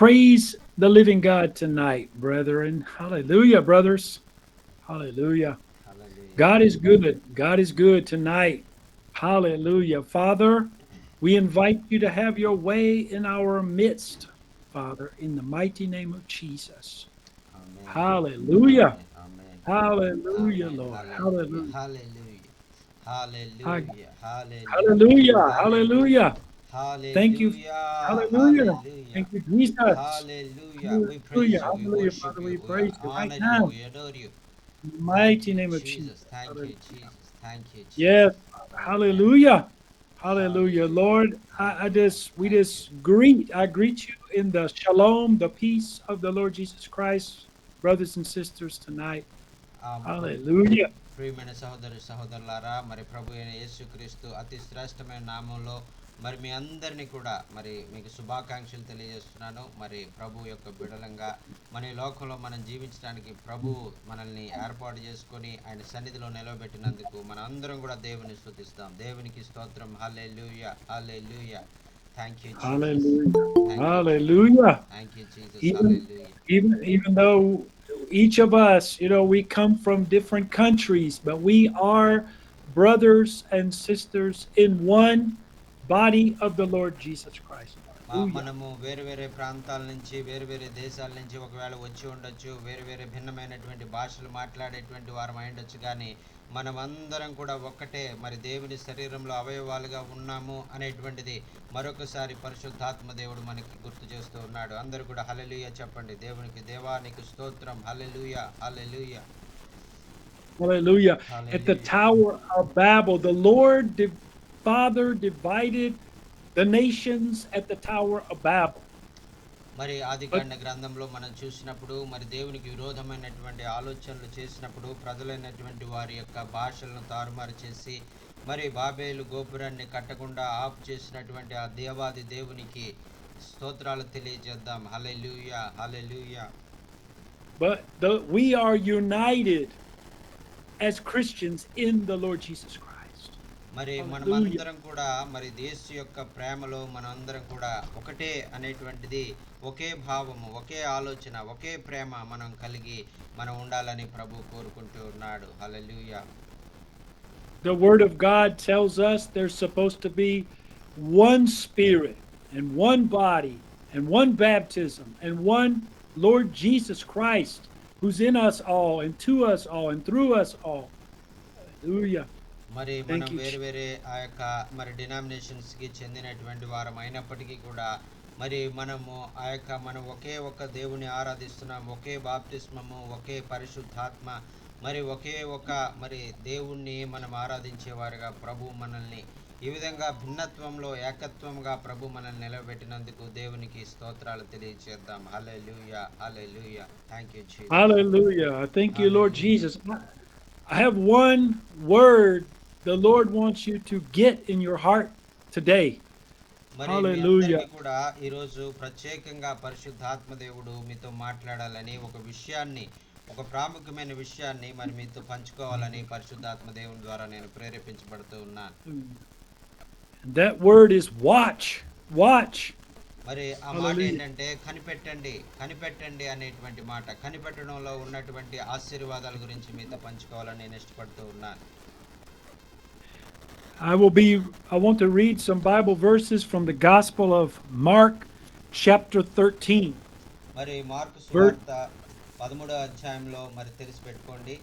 praise the living God tonight, brethren. Hallelujah, brothers. Hallelujah. Hallelujah. God is good. God is good tonight. Hallelujah. Father, we invite you to have your way in our midst, Father, in the mighty name of Jesus. Amen. Hallelujah. Amen. Amen. Hallelujah, Amen. Lord. Hallelujah. Hallelujah. Hallelujah. Ha- Hallelujah. Hallelujah. Hallelujah. Hallelujah. Hallelujah. Thank you. Hallelujah. Hallelujah. Hallelujah. Thank you, Jesus. Hallelujah. We Hallelujah. praise you. We Hallelujah, worship Father. you. We We praise you right honor you. now. We adore you. In the Thank mighty you, name of Jesus. Jesus. Thank you, Hallelujah. Jesus. Thank you, Yes, Jesus. Father. Amen. Hallelujah. Hallelujah. Hallelujah. Lord, Thank you, Lord. we Thank you. just I greet you in the shalom, the peace of the Lord Jesus Christ, brothers and sisters tonight. Hallelujah. ప్రియమైన సహోదరి సహోదరులారా, మరి ప్రభు అయిన యేసుక్రీస్తు అతి శ్రేష్టమైన నామంలో మరి మీ అందరినీ కూడా మరి మీకు శుభాకాంక్షలు తెలియజేస్తున్నాను. మరి ప్రభు యొక్క బిడలంగా మన ఈ లోకంలో మనం జీవించడానికి ప్రభు మనల్ని ఏర్పాటు చేసుకొని ఆయన సన్నిధిలో నిలవబెట్టినందుకు మన అందరం కూడా దేవుని స్తుతిస్తాం. దేవునికి స్తోత్రం. Hallelujah. Hallelujah. Thank you Jesus. Hallelujah. Thank you Jesus. Hallelujah. Thank you Jesus. Even hallelujah. even though each of us, we come from different countries, but we are brothers and sisters in one body of the Lord Jesus Christ. Hallelujah. మనము వేరు వేరే ప్రాంతాల నుంచి వేరు వేరే దేశాల నుంచి ఒకవేళ వచ్చి ఉండొచ్చు, వేరు వేరే భిన్నమైనటువంటి భాషలు మాట్లాడేటువంటి వారం అయిండొచ్చు, కానీ మనమందరం కూడా ఒక్కటే మరి దేవుని శరీరంలో అవయవాలుగా ఉన్నాము అనేటువంటిది మరొకసారి పరిశుద్ధాత్మ దేవుడు మనకి గుర్తు చేస్తూ ఉన్నాడు. అందరూ కూడా హల్లెలూయా చెప్పండి. దేవునికి దేవానికి స్తోత్రం. Hallelujah. Hallelujah. Hallelujah. At the hallelujah. Tower of Babel, the Father divided the nations at the Tower of Babel. మరి But ఆదికాండ గ్రంథంలో మనం చూసినప్పుడు మరి దేవునికి విరోధమైనటువంటి ఆలోచనలు చేసినప్పుడు ప్రజలైనటువంటి వారి యొక్క భాషలను తారుమారు చేసి మరి బాబేలు గోపురాన్ని కట్టకుండా ఆఫ్ చేసినటువంటి ఆ దేవాది దేవునికి స్తోత్రాలు తెలియజేద్దాం. Hallelujah. Hallelujah. we are united as Christians in the Lord Jesus Christ. మరి Hallelujah. మనమందరం కూడా మరి దేశు యొక్క ప్రేమలో మనందరం కూడా ఒకటే అనేటువంటిది, ఒకే భావము, ఒకే ఆలోచన, ఒకే ప్రేమ మనం కలిగి మనం ఉండాలని ప్రభు కోరుకుంటూ ఉన్నాడు. హల్లెలూయా. The Word of God tells us there's supposed to be one Spirit and one body and one baptism and one Lord Jesus Christ who's in us all and to us all and through us all. Hallelujah. మరి మనం Thank you, వేరు వేరే ఆ యొక్క మరి డినామినేషన్స్కి చెందినటువంటి వారం అయినప్పటికీ కూడా మరి మనము ఆ యొక్క మనం ఒకే ఒక దేవుని ఆరాధిస్తున్నాం. ఒకే బాప్తిస్మము, ఒకే పరిశుద్ధాత్మ, మరి ఒకే ఒక మరి దేవుణ్ణి మనం ఆరాధించేవారుగా ప్రభు మనల్ని ఈ విధంగా భిన్నత్వంలో ఏకత్వంగా ప్రభు మనల్ని నిలబెట్టినందుకు దేవునికి స్తోత్రాలు తెలియజేద్దాం. Hallelujah. Hallelujah. Thank you Jesus. Hallelujah. Thank you, Lord hallelujah. Jesus. I have one word the Lord wants you to get in your heart today. మరి మీ Hallelujah. అందరికీ కూడా ఈరోజు ప్రత్యేకంగా పరిశుద్ధాత్మ దేవుడు మీతో మాట్లాడాలని ఒక విషయాన్ని, ఒక ప్రాముఖ్యమైన విషయాన్ని మరి మీతో పంచుకోవాలని పరిశుద్ధాత్మ దేవుని ద్వారా నేను ప్రేరేపించబడుతూ ఉన్నాను. That word is watch. Watch. మరి ఆ మాట Hallelujah. ఏంటంటే కనిపెట్టండి, కనిపెట్టండి అనేటువంటి మాట. కనిపెట్టడంలో ఉన్నటువంటి ఆశీర్వాదాల గురించి మీతో పంచుకోవాలని నేను ఇష్టపడుతూ ఉన్నాను. I want to read some Bible verses from the Gospel of Mark, chapter 13. మరి మార్కు Ver- సువార్త 13వ అధ్యాయంలో మరి తెలిసి పెట్టుకోండి.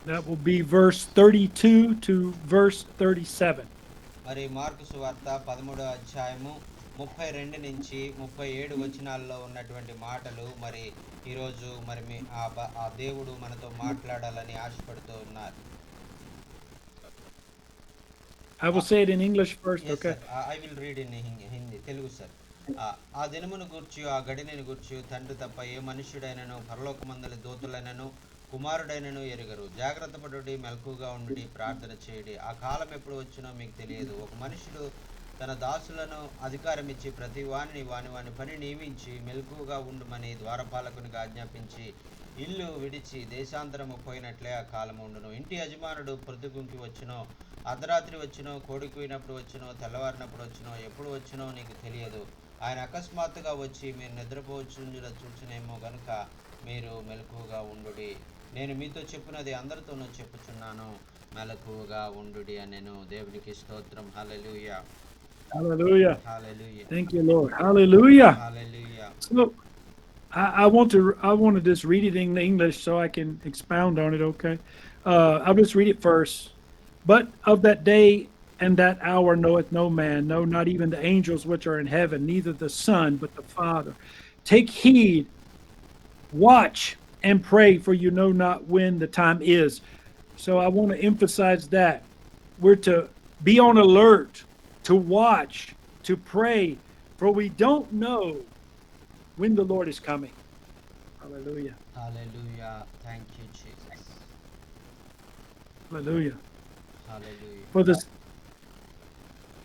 That will be verse 32 to verse 37. మరి మార్కు సువార్త 13వ అధ్యాయము 32 నుంచి 37 వచనాల్లో ఉన్నటువంటి మాటలు మరి ఈరోజు మరి ఆ దేవుడు మనతో మాట్లాడాలని ఆశపడుతూ ఉన్నారు. I will say it in English first, yes okay? Sir. I will read in Hindi, Telugu sir. ఆ దినమును గూర్చి ఆ గడినను గూర్చి తండ్రి తప్ప ఏ మనుష్యుడైనను పరలోకమందలి దూతలైనను కుమారుడైనను ఎరుగరు. జాగ్రత్త పడుడి, మెలకుగా ఉండి ప్రార్థన చేయడి. ఆ కాలం ఎప్పుడు వచ్చినో మీకు తెలియదు. ఒక మనుషుడు తన దాసులను అధికారం ఇచ్చి ప్రతి వాని వాని పని నియమించి మెలకుగా ఉండుమని ద్వారపాలకునికి ఆజ్ఞాపించి ఇల్లు విడిచి దేశాంతరము పోయినట్లే ఆ కాలం ఉండును. ఇంటి యజమానుడు పొద్దుగుంకి వచ్చినో, అర్ధరాత్రి వచ్చినో, కోడికి పోయినప్పుడు వచ్చినో, తెల్లవారినప్పుడు వచ్చినో, ఎప్పుడు వచ్చినో నీకు తెలియదు. ఆయన అకస్మాత్తుగా వచ్చి మీరు నిద్రపోచుండుట చూచునేమో గనుక మీరు మెలకువగా ఉండుడి. నేను మీతో చెప్పినది అందరితోనూ చెప్పుచున్నాను, మెలకువగా ఉండుడి అనెను. దేవునికి స్తోత్రం. హల్లెలూయా. Hallelujah. Hallelujah. Thank you, Lord. Hallelujah. Hallelujah. So I want to just read it in English so I can expound on it. Okay. I'll just read it first. But of that day and that hour knoweth no man, no, not even the angels which are in heaven, neither the Son, but the Father. Take heed, watch, and pray, for you know not when the time is. So I want to emphasize that we're to be on alert, to watch, to pray, for we don't know when the Lord is coming. Hallelujah. Hallelujah. Thank you Jesus. Hallelujah. Hallelujah. For the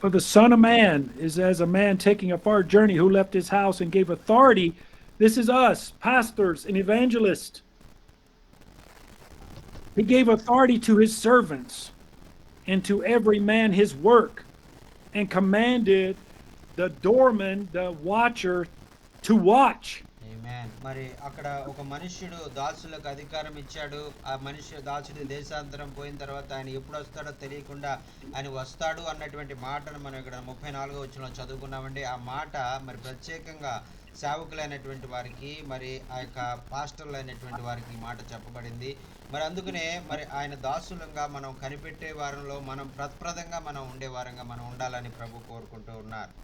For the Son of Man is as a man taking a far journey who left his house and gave authority. This is us, pastors and evangelists. He gave authority to his servants and to every man his work, and commanded the doorman, the watcher, to watch. ఆమేన్. మరి అక్కడ ఒక మనుష్యుడు దాసులకు అధికారం ఇచ్చాడు. ఆ దాసుడు దేశాంతరం పోయిన తర్వాత ఆయన ఎప్పుడు వస్తాడో తెలియకుండా ఆయన వస్తాడు అన్నటువంటి మాటను మనం ఇక్కడ 34వ వచనంలో చదువుకున్నామండి. ఆ మాట మరి ప్రత్యేకంగా సేవకులైనటువంటి వారికి, మరి ఆ యొక్క పాస్టర్లైనటువంటి వారికి ఈ మాట చెప్పబడింది. మరి అందుకనే మరి ఆయన దాసులంగా మనం కనిపెట్టే వారంలో మనం ప్రప్రదంగా మనం ఉండే వారంగా మనం ఉండాలని ప్రభు కోరుకుంటూ ఉన్నారు.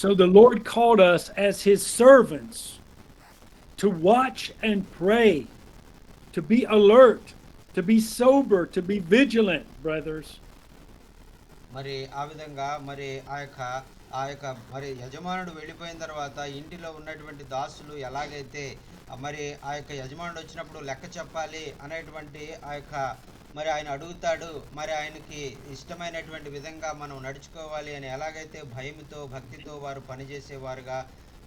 So the Lord called us as his servants to watch and pray, to be alert, to be sober, to be vigilant, brothers. మరి ఆ విధంగా మరి ఆ యొక్క మరి యజమానుడు వెళ్ళిపోయిన తర్వాత ఇంటిలో ఉన్నటువంటి దాసులు ఎలాగైతే మరి ఆ యొక్క యజమానుడు వచ్చినప్పుడు లెక్క చెప్పాలి అనేటువంటి ఆ యొక్క మరి ఆయన అడుగుతాడు, మరి ఆయనకి ఇష్టమైనటువంటి విధంగా మనం నడుచుకోవాలి అని ఎలాగైతే భయంతో భక్తితో వారు పనిచేసేవారుగా,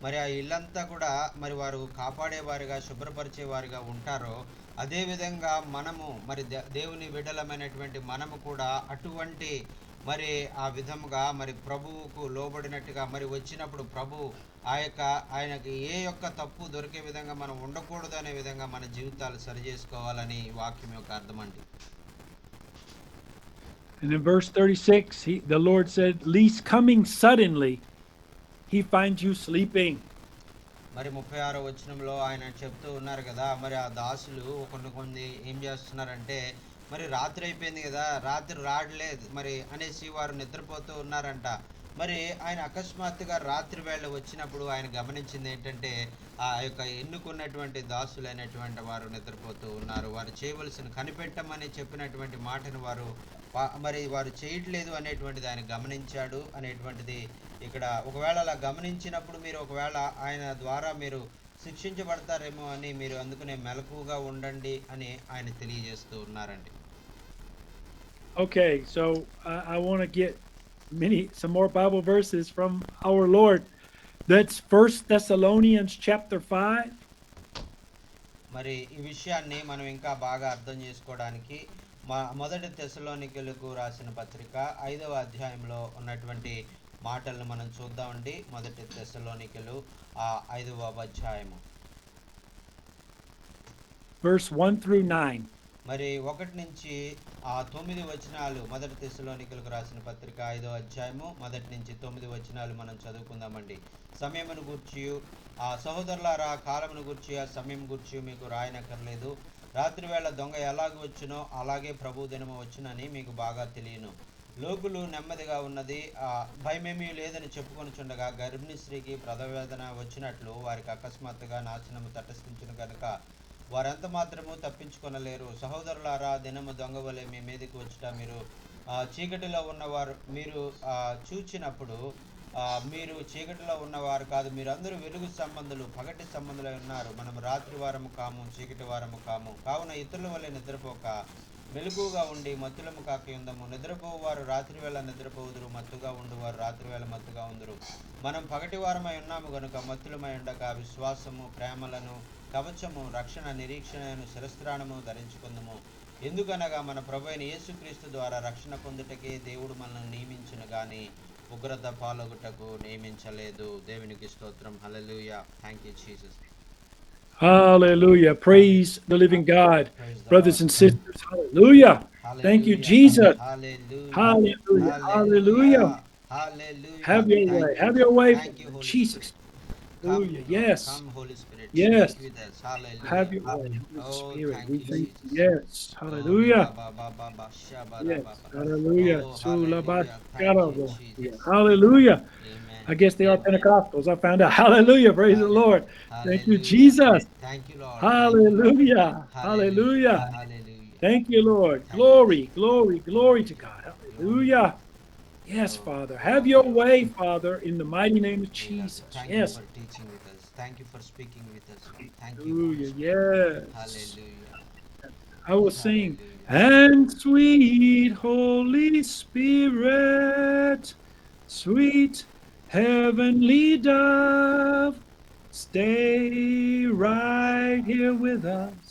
మరి ఆ ఇల్లంతా కూడా మరి వారు కాపాడేవారుగా శుభ్రపరిచేవారుగా ఉంటారో, అదేవిధంగా మనము మరి దేవుని బిడ్డలమైనటువంటి మనము కూడా అటువంటి మరి ఆ విధముగా మరి ప్రభువుకు లోబడినట్టుగా మరి వచ్చినప్పుడు ప్రభు ఆయనకి ఏ యొక్క తప్పు దొరికే విధంగా మనం ఉండకూడదు అనే విధంగా మన జీవితాలు సరి చేసుకోవాలని వాక్యం యొక్క అర్థం అండి. And in verse 36, the Lord said, "Least coming suddenly, he finds you sleeping." మరి 36వ వచనంలో ఆయన చెప్తూ ఉన్నారు కదా, మరి ఆ దాసులు కొన్ని ఏం చేస్తున్నారంటే, మరి రాత్రి అయిపోయింది కదా, రాత్రి రాడలేదు మరి అనేసి వారు నిద్రపోతూ ఉన్నారంట. మరి ఆయన అకస్మాత్తుగా రాత్రి వేళ వచ్చినప్పుడు ఆయన గమనించింది ఏంటంటే, ఆ యొక్క ఎన్నుకున్నటువంటి దాసులైనటువంటి వారు నిద్రపోతూ ఉన్నారు. వారు చేయవలసిన కనిపెట్టమని చెప్పినటువంటి మాటను మరి వారు చేయట్లేదు అనేటువంటిది ఆయన గమనించాడు అనేటువంటిది ఇక్కడ. ఒకవేళ అలా గమనించినప్పుడు మీరు ఒకవేళ ఆయన ద్వారా మీరు శిక్షించబడతారేమో అని మీరు అందుకనే మెలకువగా ఉండండి అని ఆయన తెలియజేస్తూ ఉన్నారండి. Okay, so I want to get some more Bible verses from our Lord. That's 1 Thessalonians chapter 5. మరి ఈ విషయాన్ని మనం ఇంకా బాగా అర్థం చేసుకోవడానికి మొదటి తెస్సలోనికీయులకు రాసిన పత్రిక 5వ అధ్యాయంలో ఉన్నటువంటి మాటలను మనం చూద్దామండి. మొదటి తెస్సలోనికీయులు 5వ అధ్యాయము verse 1 through 9. మరి 1 నుంచి 9 వచనాలు, మొదటి తెస్సలోనికీయులకు రాసిన పత్రిక 5వ అధ్యాయము 1 నుంచి 9 వచనాలు మనం చదువుకుందామండి. సమయమును గూర్చి సహోదరులారా, కాలమును గూర్చి సమయం గూర్చి మీకు రాయనక్కర్లేదు. రాత్రి వేళ దొంగ ఎలాగ వచ్చునో అలాగే ప్రభు దినము వచ్చునని మీకు బాగా తెలియను. లోకులు నెమ్మదిగా ఉన్నది, భయమేమీ లేదని చెప్పుకొనుచుండగా గర్భిణీ స్త్రీకి ప్రసవవేదన వచ్చినట్లు వారికి అకస్మాత్తుగా నాశనము తటస్థించును కనుక వారెంత మాత్రము తప్పించుకొనలేరు. సహోదరులారా, దినము దొంగ వలె మీ మీదకి వచ్చుట మీరు చీకటిలో ఉన్నవారు మీరు చూచినప్పుడు మీరు చీకటిలో ఉన్నవారు కాదు, మీరందరూ వెలుగు సంబంధులు, పగటి సంబంధులై ఉన్నారు. మనం రాత్రి వారము కాము, చీకటి వారము కాము. కావున ఇతరుల వలె నిద్రపోక మెలకువగా ఉండి మత్తులము కాక ఉందము. నిద్రపోవారు రాత్రి వేళ నిద్రపోవుదురు, మత్తుగా ఉండువారు రాత్రి వేళ మత్తుగా ఉందురు. మనం పగటి వారమై ఉన్నాము గనుక మత్తులమై ఉండక విశ్వాసము, ప్రేమలను, కవచము, రక్షణ, నిరీక్షణను, శిరస్త్రాణము ధరించుకుందము. ఎందుకనగా మన ప్రభువైన యేసుక్రీస్తు ద్వారా రక్షణ పొందుటకే దేవుడు మనల్ని నియమించును గాని ఉగ్రత పాలొగుటకు నియమించలేదు. దేవునికి స్తోత్రం. Hallelujah. Thank you Jesus. Hallelujah. Praise the living God. Praise the Brothers Lord. and sisters. Hallelujah. Thank you, Hallelujah. Jesus. Hallelujah. Hallelujah. Hallelujah. Hallelujah. Hallelujah. Have your way. Thank you. Have your way. Thank you, Holy Jesus. Spirit. Hallelujah. Come, Lord. Yes. Come, Holy Spirit. Yes. Speak with us. Have Hallelujah. your way, Holy Oh, Spirit. thank We you, thank Jesus. you. Yes. Oh, Hallelujah. ba ba ba ba ba sha ba da Yes. ba ba. Hallelujah. Oh, hallelujah. Thank you, Jesus. Hallelujah. Amen. I guess they are Amen. Pentecostals. I found out. Hallelujah. Praise the Lord. Thank you, Hallelujah. Jesus. Thank you, Lord. Thank you, Lord. Hallelujah. Hallelujah. Hallelujah. Hallelujah. Thank you, Lord. Thank you, Glory, Jesus. glory, glory to God. Glory. Hallelujah. Yes, Oh, Father. glory, Have your Lord. way, Father, in the mighty name of We love you. Jesus. Thank you Yes. for teaching with us. Thank you for speaking with us, Lord. Thank you, Holy Hallelujah. Spirit. Yes. Hallelujah. I will sing. Hallelujah. And sweet Holy Spirit, sweet heavenly dove, stay right here with us,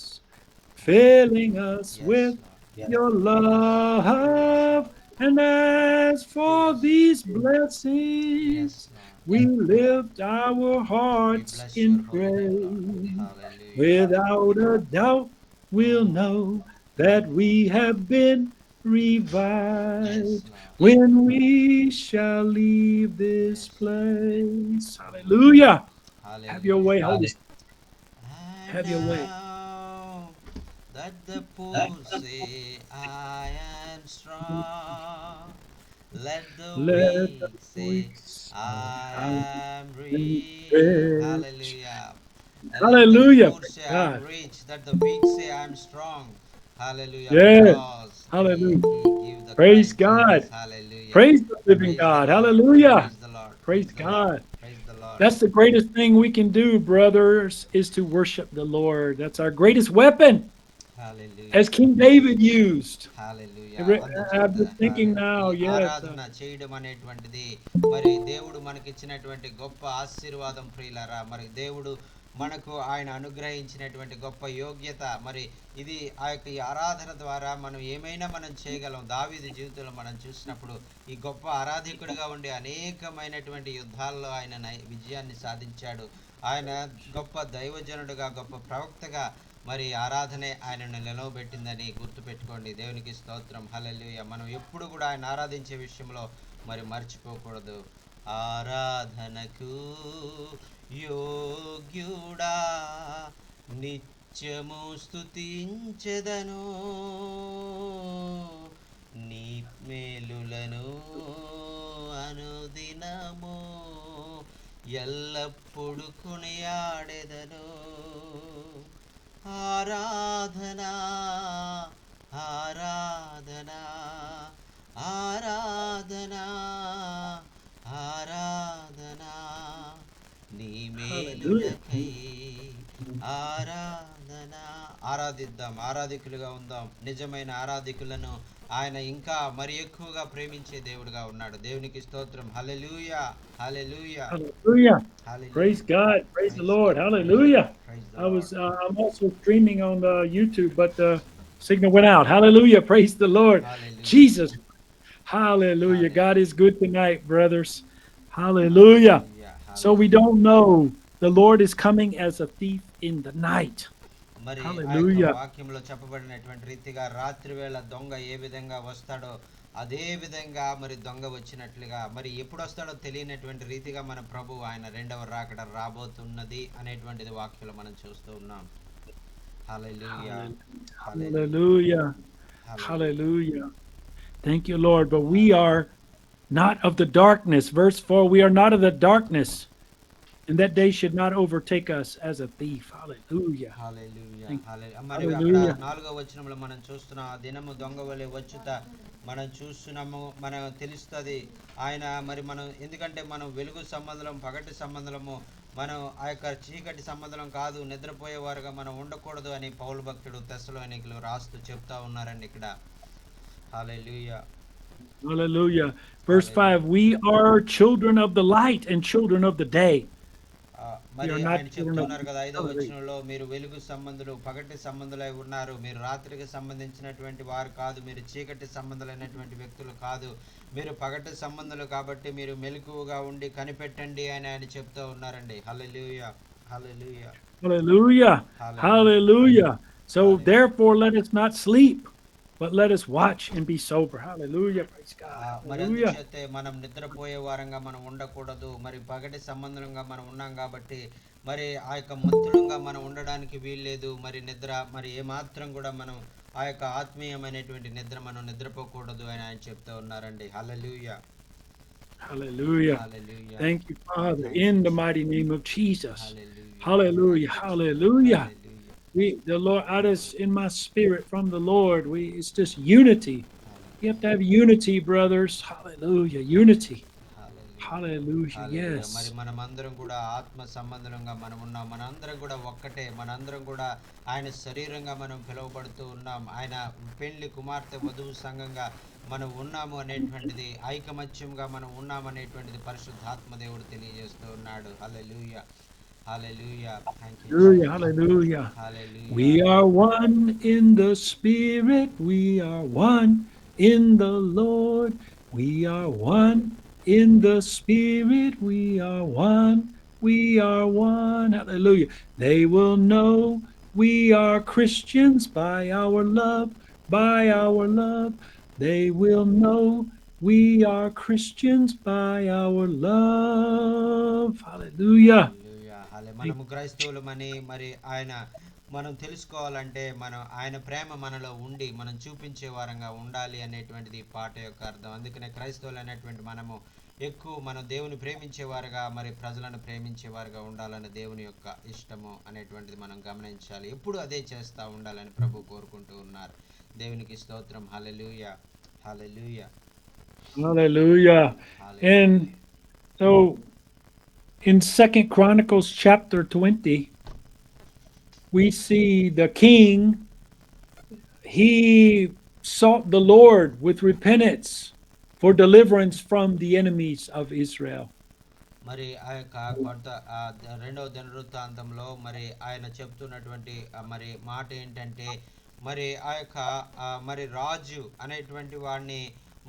filling us Yes, with Lord. your love. And as for Yes. these Yes, blessings, Lord. we lift our We hearts bless in your holy name, Lord. praise. Hallelujah. Without a doubt, we'll know that we have been revived Yes, Lord. when we shall leave this Yes. place. Hallelujah. Have your way, Hallelujah. Holy Spirit. And Have your way. now that the poor say I am strong, let the Let the weak say voice I out am and rich. rich. Hallelujah. Let the Hallelujah. poor Praise say I am God. rich, that the weak say I am strong. Hallelujah. Yes. Because Hallelujah. he give the Praise Christ God. Jesus. Hallelujah. Praise the living Praise the God. Lord. Hallelujah. Praise the Lord. Praise Praise the Lord. God. Praise the Lord. That's the greatest thing we can do, brothers, is to worship the Lord. That's our greatest weapon, Hallelujah. as King David used. Hallelujah. I'm అందుచేత just thinking now, ఈ yes. ఆరాధన చేయడం అనేటువంటిది మరి దేవుడు మనకిచ్చినటువంటి గొప్ప ఆశీర్వాదం ప్రియులారా. మరి దేవుడు మనకు ఆయన అనుగ్రహించినటువంటి గొప్ప యోగ్యత. మరి ఇది ఆ యొక్క ఈ ఆరాధన ద్వారా మనం ఏమైనా మనం చేయగలం. దావీదు జీవితంలో మనం చూసినప్పుడు ఈ గొప్ప ఆరాధికుడిగా ఉండి అనేకమైనటువంటి యుద్ధాల్లో ఆయన విజయాన్ని సాధించాడు. ఆయన గొప్ప దైవజనుడుగా గొప్ప ప్రవక్తగా మరి ఆరాధనే ఆయనను నిలవబెట్టిందని గుర్తుపెట్టుకోండి. దేవునికి స్తోత్రం. హల్లెలూయా. మనం ఎప్పుడు కూడా ఆయన ఆరాధించే విషయంలో మరి మర్చిపోకూడదు. ఆరాధనకు యోగ్యుడా నిత్యము స్తుతించెదను, నీ మేలులను అనుదినము ఎల్లప్పుడు కొనియాడెదను. ఆరాధనా ఆరాధనా ఆరాధనా ఆరాధనా నీ మేలులకై ఆరాధనా. ఆరాధిద్దాం, ఆరాధికులుగా ఉందాం. నిజమైన ఆరాధికులను ఆయన ఇంకా మరి ఎక్కువగా ప్రేమించే దేవుడుగా ఉన్నాడు. దేవునికి స్తోత్రం. Hallelujah. Hallelujah. Hallelujah. Hallelujah. Praise God. Praise the Praise Lord. God. Hallelujah. Praise the Lord. I'm also streaming on YouTube, but the signal went out. Hallelujah. Praise the Lord. Hallelujah. Jesus. Hallelujah. God is good tonight, brothers. Hallelujah. So we don't know. The Lord is coming as a thief in the night. మరి ఆ యొక్క Hallelujah. వాక్యంలో చెప్పబడినటువంటి రీతిగా రాత్రి వేళ దొంగ ఏ విధంగా వస్తాడో అదే విధంగా మరి దొంగ వచ్చినట్లుగా మరి ఎప్పుడు వస్తాడో తెలియనటువంటి రీతిగా మన ప్రభు ఆయన రెండవ రాకడ రాబోతున్నది అనేటువంటిది వాక్యంలో మనం చూస్తూ ఉన్నాం. హల్లెలూయా. Hallelujah. Hallelujah. Thank you, Lord. But we are not of the darkness. Verse 4, we are not of the darkness, and that day should not overtake us as a thief. Hallelujah. Hallelujah. Thank- హల్లెలూయా. మరి అక్కడ Hallelujah. 4వ వచనంలో మనం చూస్తున్నాం, ఆ దినము దొంగ వలె వచ్చుట మనం చూస్తున్నాము. మనం తెలుస్తుంది ఆయన మరి మనం ఎందుకంటే మనం వెలుగు సంబంధం పగటి సంబంధము మనం ఆ యొక్క చీకటి సంబంధం కాదు, నిద్రపోయేవారుగా మనం ఉండకూడదు అని పౌలు భక్తుడు తెస్సలోనికీయులు రాస్తూ చెప్తా ఉన్నారండి ఇక్కడ. హల్లెలూయా. Hallelujah. Verse 5, we are children of the light and children of the day. We మరి are not ఆయన చెప్తూ children of ఉన్నారు కదా 5వ discovery. వచనంలో, మీరు వెలుగు సంబంధులు, పగటి సంబంధులై ఉన్నారు. మీరు రాత్రికి సంబంధించినటువంటి వారు కాదు. మీరు చీకటి సంబంధులైనటువంటి వ్యక్తులు కాదు. మీరు పగటి సంబంధులు కాబట్టి మీరు మెలకువగా ఉండి కనిపెట్టండి అని ఆయన చెప్తూ ఉన్నారండి. హల్లెలూయా, హల్లెలూయా, Hallelujah. Hallelujah, Hallelujah. So hallelujah. therefore let us not sleep, but let us watch and be sober. Hallelujah. Praise God. మరి Hallelujah. అందుచేతే మనం నిద్రపోయే వారంగా మనం ఉండకూడదు. మరి పగటి సంబంధంగా మనం ఉన్నాం కాబట్టి మరి ఆ యొక్క మంతులంగా మనం ఉండడానికి వీల్లేదు. మరి నిద్ర మరి ఏమాత్రం కూడా మనం ఆ యొక్క ఆత్మీయమైనటువంటి నిద్ర మనం నిద్రపోకూడదు అని ఆయన చెప్తూ ఉన్నారండి. హల్లెలూయా, Hallelujah. Hallelujah. Thank you, Father, thank you in the mighty Jesus. name of Jesus. Hallelujah, Hallelujah. Hallelujah. Hallelujah, The Lord, I just in my spirit from the Lord. It's just unity. You have to have unity, brothers. Hallelujah. Unity. Hallelujah, Hallelujah. హల్లెలూయా. మరి Yes. మనమందరం కూడా ఆత్మ సంబంధంగా మనం ఉన్నాం. మనందరం కూడా ఒక్కటే. మనందరం కూడా ఆయన శరీరంగా మనం పిలువబడుతూ ఉన్నాం. ఆయన పెళ్లి కుమార్తె వధువు సంఘంగా మనం ఉన్నాము అనేటువంటిది, ఐకమత్యంగా మనం ఉన్నాం అనేటువంటిది పరిశుద్ధాత్మ దేవుడు తెలియజేస్తూ ఉన్నాడు. హల్లెలూయా, హల్లెలూయా. Thank you Hallelujah. Jesus. Hallelujah. Hallelujah. We are one in the Spirit. We are one in the Lord. We are one in the Spirit. We are one. We are one. Hallelujah. They will know we are Christians by our love. By our love. They will know we are Christians by our love. Hallelujah. హల్లెలూయా, మనము క్రైస్తవులమని మరి ఆయన మనం తెలుసుకోవాలంటే మనం ఆయన ప్రేమ మనలో ఉండి మనం చూపించే వారంగా ఉండాలి అనేటువంటిది ఈ పాట యొక్క అర్థం. అందుకనే క్రైస్తవులు అనేటువంటి మనము ఎక్కువ మనం దేవుని ప్రేమించేవారుగా మరి ప్రజలను ప్రేమించేవారుగా ఉండాలని దేవుని యొక్క ఇష్టము అనేటువంటిది మనం గమనించాలి. ఎప్పుడు అదే చేస్తూ ఉండాలని ప్రభు కోరుకుంటూ ఉన్నారు. దేవునికి స్తోత్రం. Hallelujah, hallelujah, Hallelujah. Hallelujah. And so in Second Chronicles chapter 20, we see the king, he sought the Lord with repentance for deliverance from the enemies of Israel. మరి ఆ యొక్క కొత్త రెండవ దినవృత్తాంతంలో మరి ఆయన చెప్తున్నటువంటి మరి మాట ఏంటంటే, మరి ఆ యొక్క మరి రాజు అనేటువంటి వాడిని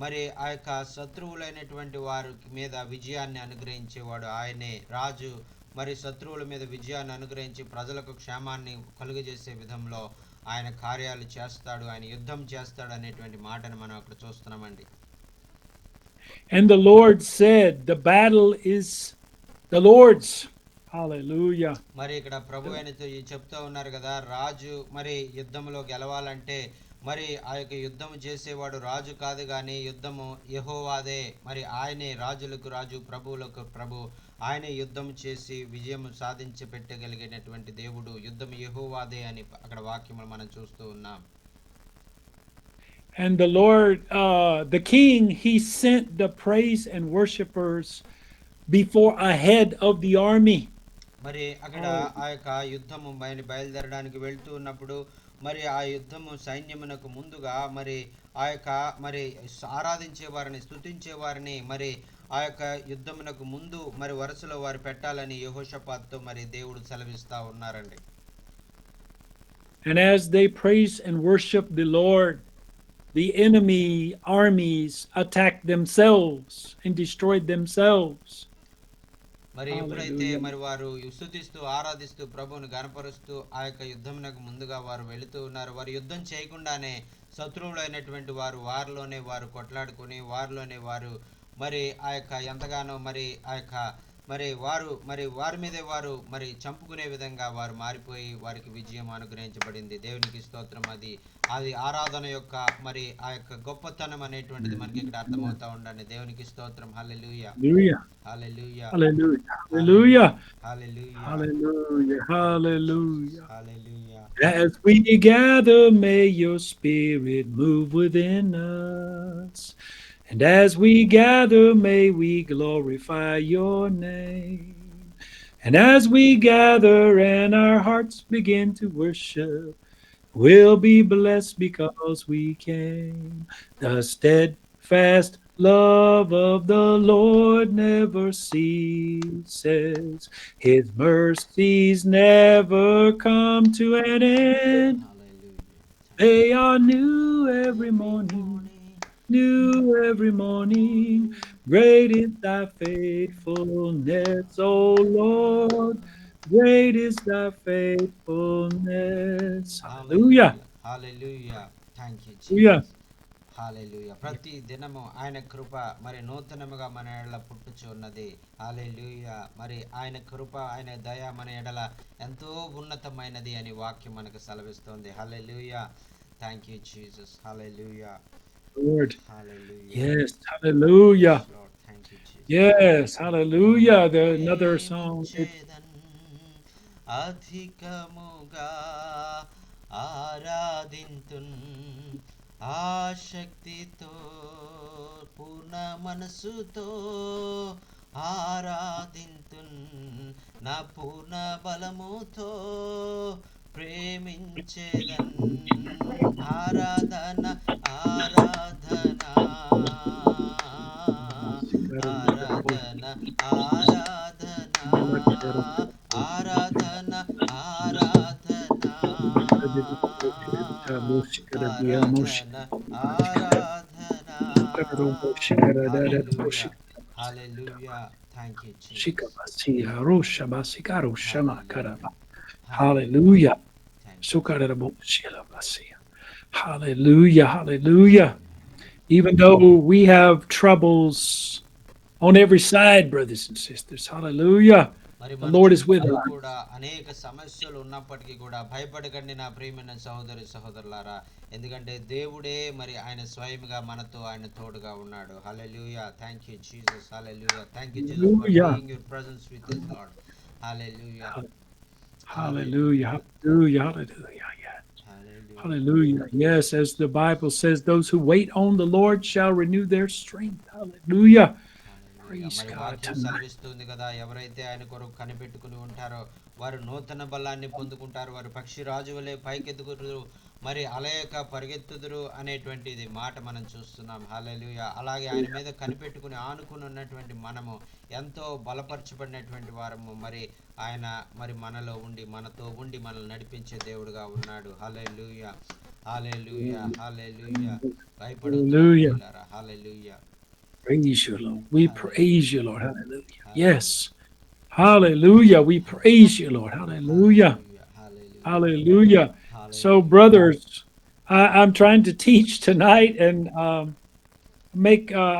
మరి ఆ యొక్క శత్రువులైనటువంటి వారి మీద విజయాన్ని అనుగ్రహించేవాడు ఆయనే. రాజు మరి శత్రువుల మీద విజయాన్ని అనుగ్రహించి ప్రజలకు క్షేమాన్ని కలుగజేసే విధంలో ఆయన కార్యాలు చేస్తాడు, ఆయన యుద్ధం చేస్తాడు అనేటువంటి మాటను మనం అక్కడ చూస్తున్నామండి. And the Lord said, the battle is the Lord's. Hallelujah. మరి ఇక్కడ ప్రభు ఆయనతో చెప్తూ ఉన్నారు కదా, రాజు మరి యుద్ధంలో గెలవాలంటే మరి ఆ యొక్క యుద్ధం చేసేవాడు రాజు కాదు కానీ యుద్ధము యెహోవాదే. మరి ఆయనే రాజులకు రాజు, ప్రభువులకు ప్రభు. ఆయనే యుద్ధం చేసి విజయం సాధించి పెట్టగలిగినటువంటి దేవుడు. యుద్ధం యెహోవాదే అని అక్కడ వాక్యములు మనం చూస్తూ ఉన్నాం. And the Lord, the king, he sent the praise and worshipers before ahead of the army. మరి అక్కడ ఆ యొక్క యుద్ధము బయలుదేరడానికి వెళ్తూ ఉన్నప్పుడు మరి ఆ యుద్ధము సైన్యమునకు ముందుగా మరి ఆ యొక్క మరి ఆరాధించే వారిని, స్తుతించే వారిని మరి ఆ యొక్క యుద్ధమునకు ముందు మరి వరుసలో వారు పెట్టాలని యెహోషాపాతుతో మరి దేవుడు సెలవిస్తా ఉన్నారండి. And as they praise and worship the Lord, the enemy armies attacked themselves and destroyed themselves. మరి ఎప్పుడైతే Hallelujah. మరి వారు స్తుతిస్తూ ఆరాధిస్తూ ప్రభువును గణపరుస్తూ ఆ యొక్క యుద్ధమునకు ముందుగా వారు వెళుతూ ఉన్నారు. వారు యుద్ధం చేయకుండానే శత్రువులైనటువంటి వారు వారిలోనే వారు కొట్లాడుకుని వారిలోనే వారు మరి ఆ యొక్క ఎంతగానో మరి ఆ యొక్క మరి వారి మీదే వారు మరి చంపుకునే విధంగా వారు మారిపోయి వారికి విజయం అనుగ్రహించబడింది. దేవునికి స్తోత్రం. అది ఆరాధన యొక్క మరి ఆ యొక్క గొప్పతనం అనేటువంటిది మనకి ఇక్కడ అర్థమవుతా ఉండండి. దేవునికి స్తోత్రం. హల్లెలూయా, Hallelujah. Hallelujah, Hallelujah. Hallelujah. Hallelujah, Hallelujah. Hallelujah. Hallelujah. As we gather, may your spirit move within us. And as we gather, may we glorify your name. And as we gather and our hearts begin to worship, we'll be blessed because we came. The steadfast Love of the Lord never ceases. His mercies never come to an end. Hallelujah. They are new every Every morning, morning, new every morning. Great is thy faithfulness, O Lord. Great is thy faithfulness. Hallelujah. Hallelujah. Hallelujah. Thank you, Hallelujah. Jesus. Hallelujah ప్రతి దినము ఆయన కృప మరి నూతనముగా మన ఎడల పుట్టుచు ఉన్నది. Hallelujah మరి ఆయన కృప ఆయన దయ మన ఎడల ఎంతో ఉన్నతమైనది అని వాక్యం మనకు సెలవిస్తోంది. Hallelujah. Thank you Jesus. Hallelujah. Lord. Hallelujah. Yes. Yes Hallelujah. Lord. Thank you Jesus. Yes. Hallelujah. Another song. ప్రేమించేదన్ అధికముగా ఆరాధింతున్ ఆశక్తితో పూర్ణ మనసుతో ఆరాధింతున్ నా పూర్ణ బలముతో ప్రేమించేదన్ ఆరాధన ఆరాధన ఆరాధన ఆరాధన ఆరాధన ఆరాధన ఆరాధన ఆరాధన hallelujah hallelujah thank you Jesus Hallelujah. Hallelujah. Hallelujah. Even though we have troubles on every side, brothers and sisters. Hallelujah. మరి The మన Lord is with చుట్టూ us. కూడా అనేక సమస్యలు ఉన్నప్పటికీ కూడా భయపడకండి నా ప్రియమైన సహోదరి సహోదరులారా. ఎందుకంటే దేవుడే మరి ఆయన స్వయంగా మనతో ఆయన తోడుగా ఉన్నాడు. Hallelujah. Thank you Jesus. Hallelujah. Thank you Jesus for Hallelujah. Being your presence with us lord. Hallelujah. Hallelujah. Hallelujah. Hallelujah. Yes. Hallelujah. Hallelujah. Yes, as the Bible says, those who wait on the Lord shall renew their strength. Hallelujah. Praise మరి God వాక్యం tonight. సెలవిస్తుంది కదా, ఎవరైతే ఆయన కొరకు కనిపెట్టుకుని ఉంటారో వారు నూతన బలాన్ని పొందుకుంటారు, వారు పక్షి రాజు వలె పైకెత్తుకుదురు, మరి అలయక పరిగెత్తుదురు అనేటువంటిది మాట మనం చూస్తున్నాం. హల్లెలూయా. అలాగే ఆయన మీద కనిపెట్టుకుని ఆనుకుని ఉన్నటువంటి మనము ఎంతో బలపరచబడినటువంటి వారము. మరి ఆయన మరి మనలో ఉండి మనతో ఉండి మనల్ని నడిపించే దేవుడుగా ఉన్నాడు. హల్లెలూయా. హల్లెలూయా. హల్లెలూయా. భయపడుతున్నాం Hallelujah. ప్రియులారా. హల్లెలూయా. Praise you, Lord. We praise you, Lord. Hallelujah. Hallelujah. Yes. Hallelujah. We praise you, Lord. Hallelujah. Hallelujah. Hallelujah. So, Hallelujah. brothers, I'm trying to teach tonight and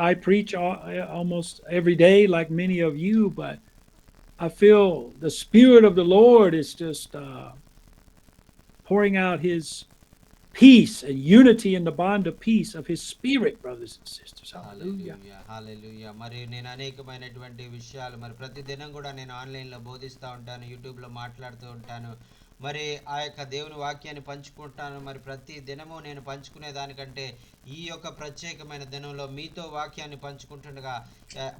I preach almost every day, like many of you, but I feel the Spirit of the Lord is just pouring out His peace and unity in the bond of peace of His Spirit, brothers and sisters. Hallelujah. హల్లెలూయా. హల్లెలూయా. మరి నేను అనేకమైనటువంటి విషయాలు మరి ప్రతి దినం కూడా నేను ఆన్లైన్లో బోధిస్తూ ఉంటాను, యూట్యూబ్లో మాట్లాడుతూ ఉంటాను. మరి ఆ యొక్క దేవుని వాక్యాన్ని పంచుకుంటాను. మరి ప్రతి దినము నేను పంచుకునే దానికంటే ఈ యొక్క ప్రత్యేకమైన దినంలో మీతో వాక్యాన్ని పంచుకుంటుండగా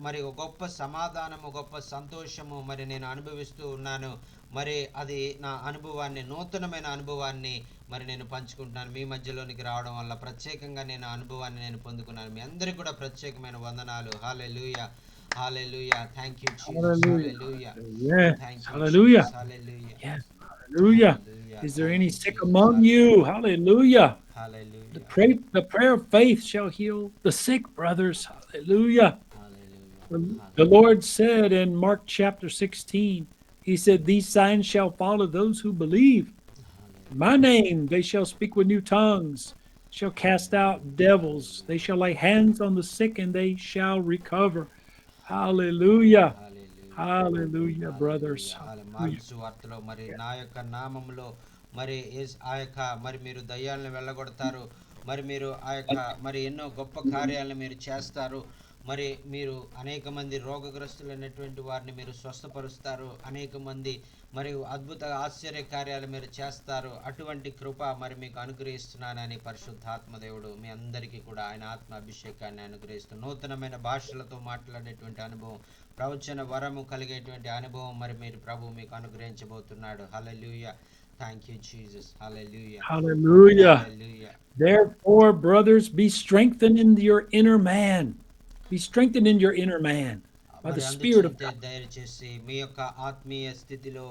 మరి ఒక గొప్ప సమాధానము, గొప్ప సంతోషము మరి నేను అనుభవిస్తూ ఉన్నాను. మరి అది నా అనుభవాన్ని, నూతనమైన అనుభవాన్ని మరి నేను పంచుకుంటున్నాను. మీ మధ్యలోనికి రావడం వల్ల ప్రత్యేకంగా నేను అనుభవాన్ని నేను పొందుకున్నాను. మీ అందరికీ కూడా ప్రత్యేకమైన వందనాలు. హల్లెలూయా. Hallelujah. Thank you Jesus. Hallelujah. Yes. Thank you Hallelujah. Jesus. Hallelujah. Yes. Hallelujah. Hallelujah. Is there thank any you sick Jesus. among you? Hallelujah. Hallelujah. The prayer of faith shall heal the sick, brothers. Hallelujah. Hallelujah. The Lord said in Mark chapter 16, He said, These signs shall follow those who believe. In my name they shall speak with new tongues, shall cast out devils. They shall lay hands on the sick and they shall recover. Hallelujah. Hallelujah, brothers. Mark Hallelujah. సువార్తలో మరి నా యొక్క నామములో మరి ఆ యొక్క మరి మీరు దయ్యాలను వెళ్ళగొడతారు, మరి మీరు ఆ యొక్క మరి ఎన్నో గొప్ప కార్యాలను మీరు చేస్తారు, మరి మీరు అనేక మంది రోగగ్రస్తులైనటువంటి వారిని మీరు స్వస్థపరుస్తారు, అనేక మంది మరియు అద్భుత ఆశ్చర్య కార్యాలు మీరు చేస్తారు. అటువంటి కృప మరి మీకు అనుగ్రహిస్తున్నానని పరిశుద్ధాత్మ దేవుడు మీ అందరికీ కూడా ఆయన ఆత్మ అభిషేకాన్ని అనుగ్రహిస్తూ నూతనమైన భాషలతో మాట్లాడేటువంటి అనుభవం, ప్రవచన వరము కలిగేటువంటి అనుభవం మరి మీరు ప్రభు మీకు అనుగ్రహించబోతున్నాడు. హల్లెలూయా. Thank you Jesus. Hallelujah. Hallelujah. Hallelujah. Therefore, brothers, be strengthened in your inner man Be strengthened in your inner man by మరి the Spirit of అందుచేతే God. దయచేసి మీ యొక్క ఆత్మీయ స్థితిలో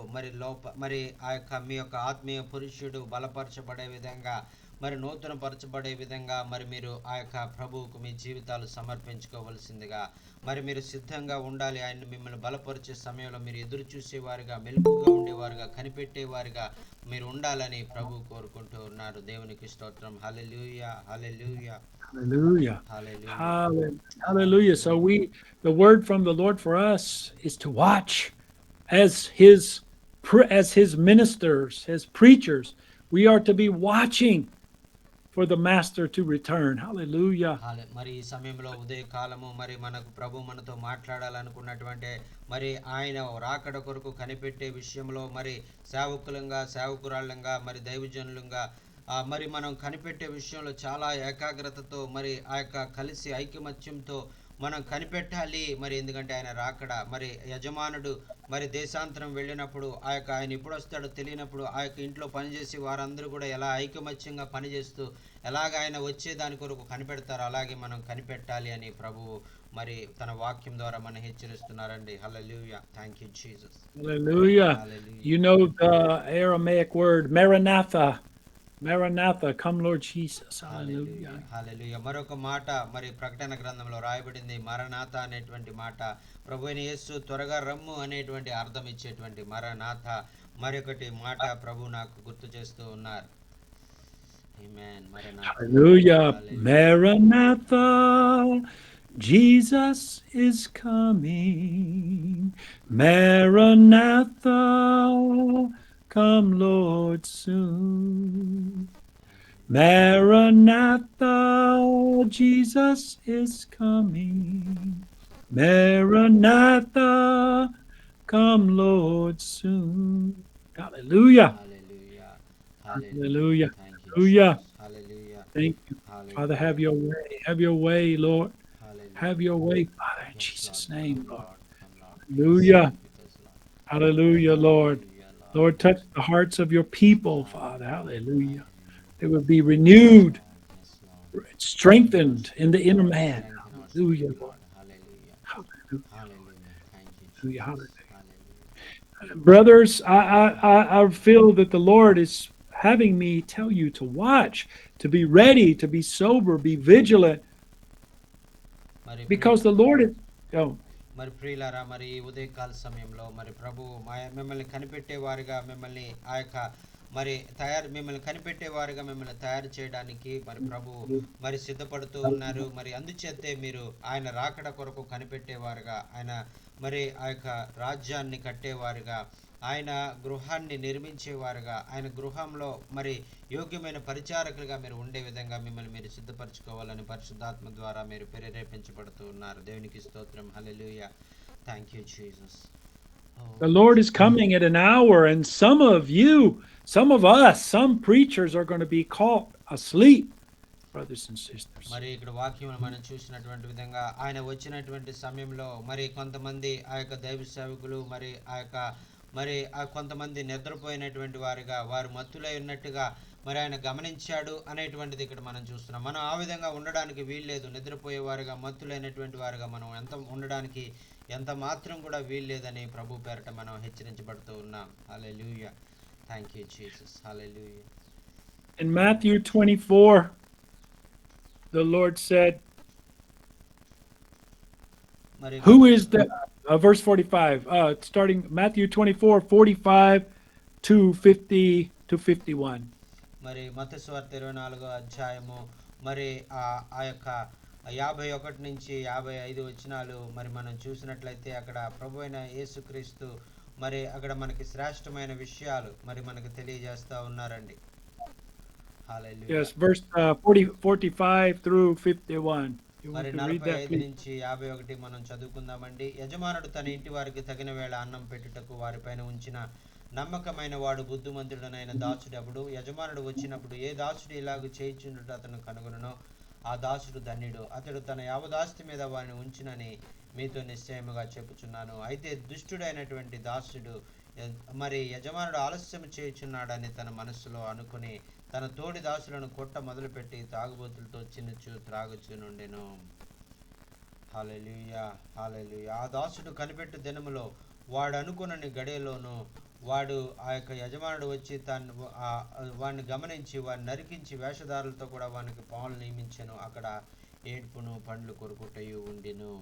మరి ఆ యొక్క మీ యొక్క ఆత్మీయ పురుషుడు బలపరచబడే విధంగా మరి నూతన పరచబడే విధంగా మరి మీరు ఆ యొక్క ప్రభువుకు మీ జీవితాలు సమర్పించుకోవలసిందిగా మరి మీరు సిద్ధంగా ఉండాలి. ఆయన మిమ్మల్ని బలపరిచే సమయంలో మీరు ఎదురు చూసేవారుగా, మెలకుగా ఉండేవారుగా, కనిపెట్టేవారుగా మీరు ఉండాలని ప్రభు కోరుకుంటూ ఉన్నారు. దేవునికి స్తోత్రం. Hallelujah, hallelujah, Hallelujah. Hallelujah. Hallelujah. So the word from the Lord for us is to watch as his ministers, as preachers. We are to be watching for the master to return. Hallelujah. మరి ఈ సమయంలో ఉదయ కాలము మరి మనకు ప్రభు మనతో మాట్లాడాలనుకున్నటువంటి మరి ఆయన రాకడ కొరకు కనిపెట్టే విషయంలో మరి సేవకులంగా, సేవకురాళ్ళంగా, మరి దైవజనులంగా మరి మనం కనిపెట్టే విషయంలో చాలా ఏకాగ్రతతో మరి ఆ యొక్క కలిసి ఐకమత్యంతో మనం కనిపెట్టాలి. మరి ఎందుకంటే ఆయన రాకడ మరి యజమానుడు మరి దేశాంతరం వెళ్ళినప్పుడు ఆయన ఎప్పుడు వస్తాడో తెలియనప్పుడు ఆ యొక్క ఇంట్లో పనిచేసి వారందరూ కూడా ఎలా ఐకమత్యంగా పనిచేస్తూ ఎలాగ ఆయన వచ్చే దాని కొరకు కనిపెడతారో అలాగే మనం కనిపెట్టాలి అని ప్రభువు మరి తన వాక్యం ద్వారా మనం హెచ్చరిస్తున్నారండి. హల్లెలూయా. Thank you Jesus. Hallelujah. Hallelujah. You know the Aramaic word Maranatha. Maranatha, come Lord Jesus. Hallelujah, Hallelujah. హల్లెలూయా. మరొక మాట మరి ప్రకటన గ్రంథంలో రాయబడింది మరనాథ అనేటువంటి మాట. ప్రభువైన యేసు త్వరగా రమ్ము అనేటువంటి అర్థం ఇచ్చేటువంటి మరనాథ మరొకటి మాట ప్రభు నాకు గుర్తు చేస్తూ ఉన్నారు. ఆమేన్. మరనాథ. Hallelujah. Hallelujah. Maranatha, Jesus is coming. Maranatha, come Lord soon. Maranatha, Jesus is coming. Maranatha, come Lord soon. Hallelujah. Hallelujah, Hallelujah. Thank you Hallelujah. Jesus. Hallelujah, Thank you. Hallelujah, Father, have your way. Have your way, Lord. Hallelujah. Have your way, Father, in Yes, Jesus' Lord. name, Come, Lord. Lord. Come, Lord. Hallelujah. Speak with us, Lord. Hallelujah, Lord. Hallelujah, Lord. Lord, touch the hearts of your people, Father. Hallelujah. Hallelujah. They will be renewed, Yes, Lord. strengthened in the inner man. Strengthen our Hallelujah, spirit, Lord. Lord. Hallelujah. Hallelujah. Hallelujah. Thank you, Hallelujah. Jesus. Hallelujah. Hallelujah. Brothers, I feel that the Lord is having me tell you to watch, to be ready, to be sober, be vigilant, మరి because the Lord is. Oh, మరి ప్రియులారా మరి ఈ ఉదయకాల సమయంలో మరి ప్రభు మిమ్మల్ని కనిపెట్టేవారుగా మిమ్మల్ని ఆ యొక్క మరి మిమ్మల్ని కనిపెట్టేవారుగా మిమ్మల్ని తయారు చేయడానికి మరి ప్రభు మరి సిద్ధపడుతూ ఉన్నారు. మరి అందుచేతే మీరు ఆయన రాకడ కొరకు కనిపెట్టేవారుగా, ఆయన మరి ఆ యొక్క రాజ్యాన్ని కట్టేవారుగా, ఆయన గృహాన్ని నిర్మించేవారుగా, ఆయన గృహంలో మరి యోగ్యమైన పరిచారకులుగా మీరు ఉండే విధంగా మిమ్మల్ని మీరు సిద్ధపరచుకోవాలని పరిశుద్ధాత్మ ద్వారా మీరు ప్రేరేపించబడుతూ ఉన్నారు. దేవునికి స్తోత్రం. Hallelujah. Thank you Jesus. the Lord is coming at an hour, and some of you, some of us, some preachers are going to be caught asleep, brothers and sisters. మరి ఇక్కడ వాక్యం మనం చూసినటువంటి విధంగా ఆయన వచ్చినటువంటి సమయంలో మరి కొంతమంది ఆ యొక్క దైవ సేవకులు మరి కొంతమంది నిద్రపోయినటువంటి వారుగా, వారు మత్తులై ఉన్నట్టుగా మరి ఆయన గమనించాడు అనేటువంటిది ఇక్కడ మనం చూస్తున్నాం. మనం ఆ విధంగా ఉండడానికి వీల్లేదు. నిద్రపోయేవారుగా, మత్తులైనటువంటి వారుగా మనం ఉండడానికి ఎంత మాత్రం కూడా వీల్లేదని ప్రభు పేరట మనం హెచ్చరించబడుతూ ఉన్నాం. Hallelujah. Thank you Jesus. Hallelujah. In Matthew 24, the Lord said, మరి who is the verse 45, starting Matthew 24, 45 to 50 to 51. మరి మత్తయి సువార్త 24వ అధ్యాయము మరి ఆ యొక్క 51 నుంచి 55 వచనాలు మరి మనం చూసినట్లయితే అక్కడ ప్రభువైన యేసుక్రీస్తు మరి అక్కడ మనకి శ్రేష్టమైన విషయాలు మరి మనకు తెలియజేస్తా ఉన్నారండి. హల్లెలూయా. Yes, verse 45 through 51. You want మరి to read that, 45 please? నుంచి 51 మనం చదువుకుందామండి. యజమానుడు తన ఇంటి వారికి తగిన వేళ అన్నం పెట్టుటకు వారిపైన ఉంచిన నమ్మకమైన వాడు బుద్ధిమంతుడనైన దాసుడెవడు? యజమానుడు వచ్చినప్పుడు ఏ దాసుడు ఇలాగ చేయుచుండుట అతను కనుగొనునో ఆ దాసుడు ధన్యుడు. అతడు తన యావదాస్తి మీద వారిని ఉంచునని మీతో నిశ్చయముగా చెప్పుచున్నాను. అయితే దుష్టుడైనటువంటి దాసుడు మరి యజమానుడు ఆలస్యం చేయుచున్నాడని తన మనస్సులో అనుకుని తన తోడి దాసులను కొట్ట మొదలుపెట్టి తాగుబోతులతో చిన్నుచు త్రాగుచు నుండెను. హల్లెలూయా హల్లెలూయా. ఆ దాసుడు కనిపెట్టు దినములో వాడు అనుకున్నని గడియలోను వాడు ఆ యొక్క యజమానుడు వచ్చి వాడిని గమనించి వాడిని నరికించి వేషధారులతో కూడా వానికి పాములు నియమించెను. అక్కడ ఏడ్పును పండ్లు కొరుకుటయు ఉండెను.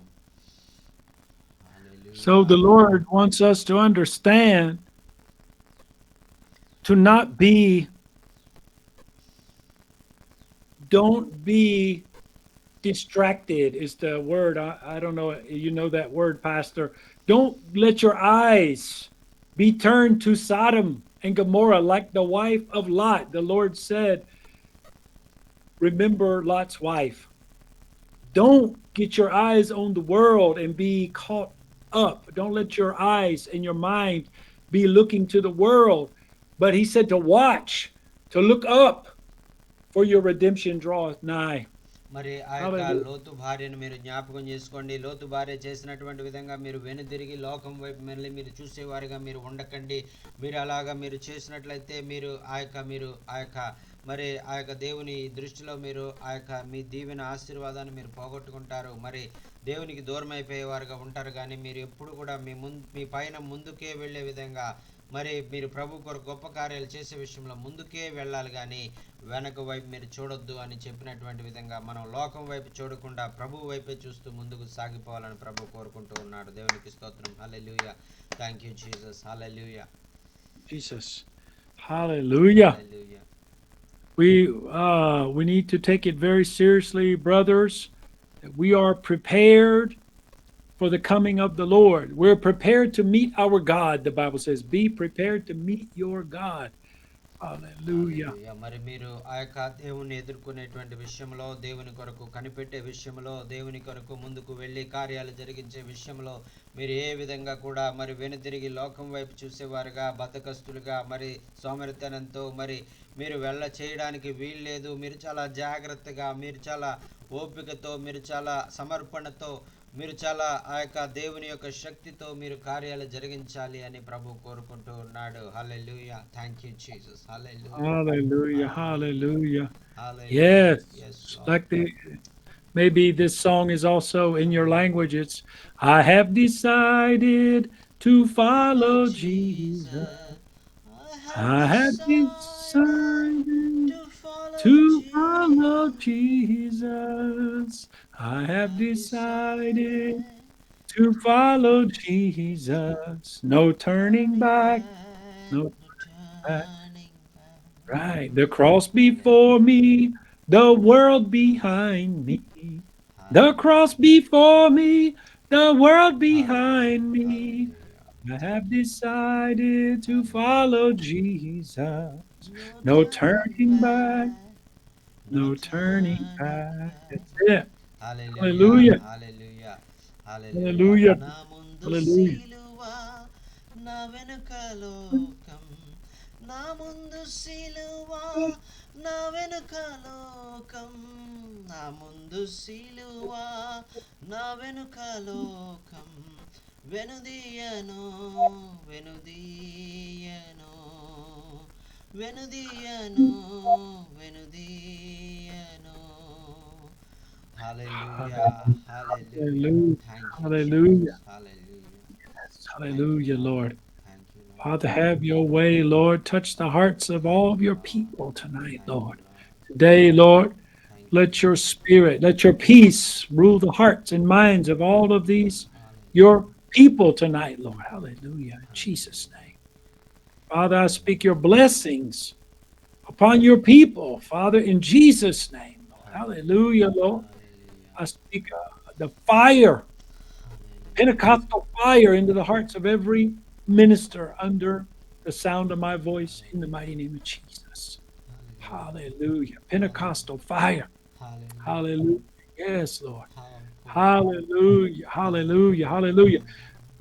So hallelujah. the Lord wants us to understand to not be, don't be distracted is the word. I don't know, you know that word, Pastor. Don't let your eyes be turned to Sodom and Gomorrah like the wife of Lot. The Lord said, remember Lot's wife. Don't get your eyes on the world and be caught up. Don't let your eyes and your mind be looking to the world. But he said to watch, to look up, for your redemption draweth nigh. మరి ఆ యొక్క Hallelujah. లోతు భార్యను మీరు జ్ఞాపకం చేసుకోండి. లోతు భార్య చేసినటువంటి విధంగా మీరు వెనుదిరిగి లోకం వైపు మళ్ళీ మీరు చూసేవారుగా మీరు ఉండకండి. మీరు అలాగా మీరు చేసినట్లయితే మరి ఆ యొక్క దేవుని దృష్టిలో మీరు ఆ యొక్క మీ దీవెన ఆశీర్వాదాన్ని మీరు పోగొట్టుకుంటారు. మరి దేవునికి దూరం అయిపోయేవారుగా ఉంటారు. కానీ మీరు ఎప్పుడు కూడా మీ పైన ముందుకే వెళ్ళే విధంగా మరి మీరు ప్రభు కొరకు గొప్ప కార్యాలు చేసే విషయంలో ముందుకే వెళ్ళాలి, కానీ వెనక వైపు మీరు చూడొద్దు అని చెప్పినటువంటి విధంగా మనం లోకం వైపు చూడకుండా ప్రభు వైపే చూస్తూ ముందుకు సాగిపోవాలని ప్రభు కోరుకుంటూ ఉన్నాడు. దేవునికి స్తోత్రం. Hallelujah. Thank you Jesus. Hallelujah. Jesus. Hallelujah. Hallelujah. We need to take it very seriously, brothers, that we are prepared for the coming of the Lord. We're prepared to meet our God, the Bible says. Be prepared to meet your God. Hallelujah. హల్లెలూయా. మరి మీరు ఆ యొక్క దేవుని ఎదుర్కొనేటువంటి విషయంలో, దేవుని కొరకు కనిపెట్టే విషయంలో, దేవుని కొరకు ముందుకు వెళ్ళి కార్యాలు జరిగించే విషయంలో మీరు ఏ విధంగా కూడా మరి వెనుతిరిగి లోకం వైపు చూసేవారుగా, బద్ధకస్తులుగా, మరి సోమరితనంతో మరి మీరు చేయడానికి వీల్లేదు. మీరు చాలా జాగ్రత్తగా, మీరు చాలా ఓపికతో, మీరు చాలా సమర్పణతో, మీరు చాలా ఆ యొక్క దేవుని యొక్క శక్తితో మీరు కార్యాలు జరిగించాలి అని ప్రభు కోరుకుంటూ ఉన్నాడు. Hallelujah. Thank you Jesus. Hallelujah. Hallelujah. Hallelujah. Hallelujah. Yes. yes Like maybe this song is also in your language. It's I have decided to follow Jesus. I have decided to follow Jesus. I have decided to follow Jesus. No turning back. No turning back. Right. The cross before me, the world behind me. The cross before me, the world behind me. I have decided to follow Jesus. No turning back. No turning back. That's it. Hallelujah. Hallelujah. Hallelujah. Hallelujah. నా ముందు Hallelujah. సిలువ, నా వెనుక లోకం. నా ముందు సిలువ, నా వెనుక లోకం. నా ముందు సిలువ, నా వెనుక లోకం. వెనుదీయను, వెనుదీయను, వెనుదీయను, వెనుదీయను. Hallelujah. Hallelujah. Hallelujah. Thank you, Hallelujah. Jesus. Hallelujah. Hallelujah, Lord. Thank you, Lord. Father, have your way, Lord. Touch the hearts of all of your people tonight, Thank you, Lord. Lord. Today, Lord, Thank you. let your spirit, let your peace rule the hearts and minds of all of these, your people tonight, Lord. Hallelujah. In Jesus' name. Father, I speak your blessings upon your people, Father, in Jesus' name, Lord. Hallelujah, Lord. Hallelujah. I speak the fire, Hallelujah. Pentecostal fire into the hearts of every minister under the sound of my voice in the mighty name of Jesus. Hallelujah. Pentecostal fire. Hallelujah. Hallelujah. Yes, Lord. Powerful. Hallelujah. Hallelujah. Hallelujah.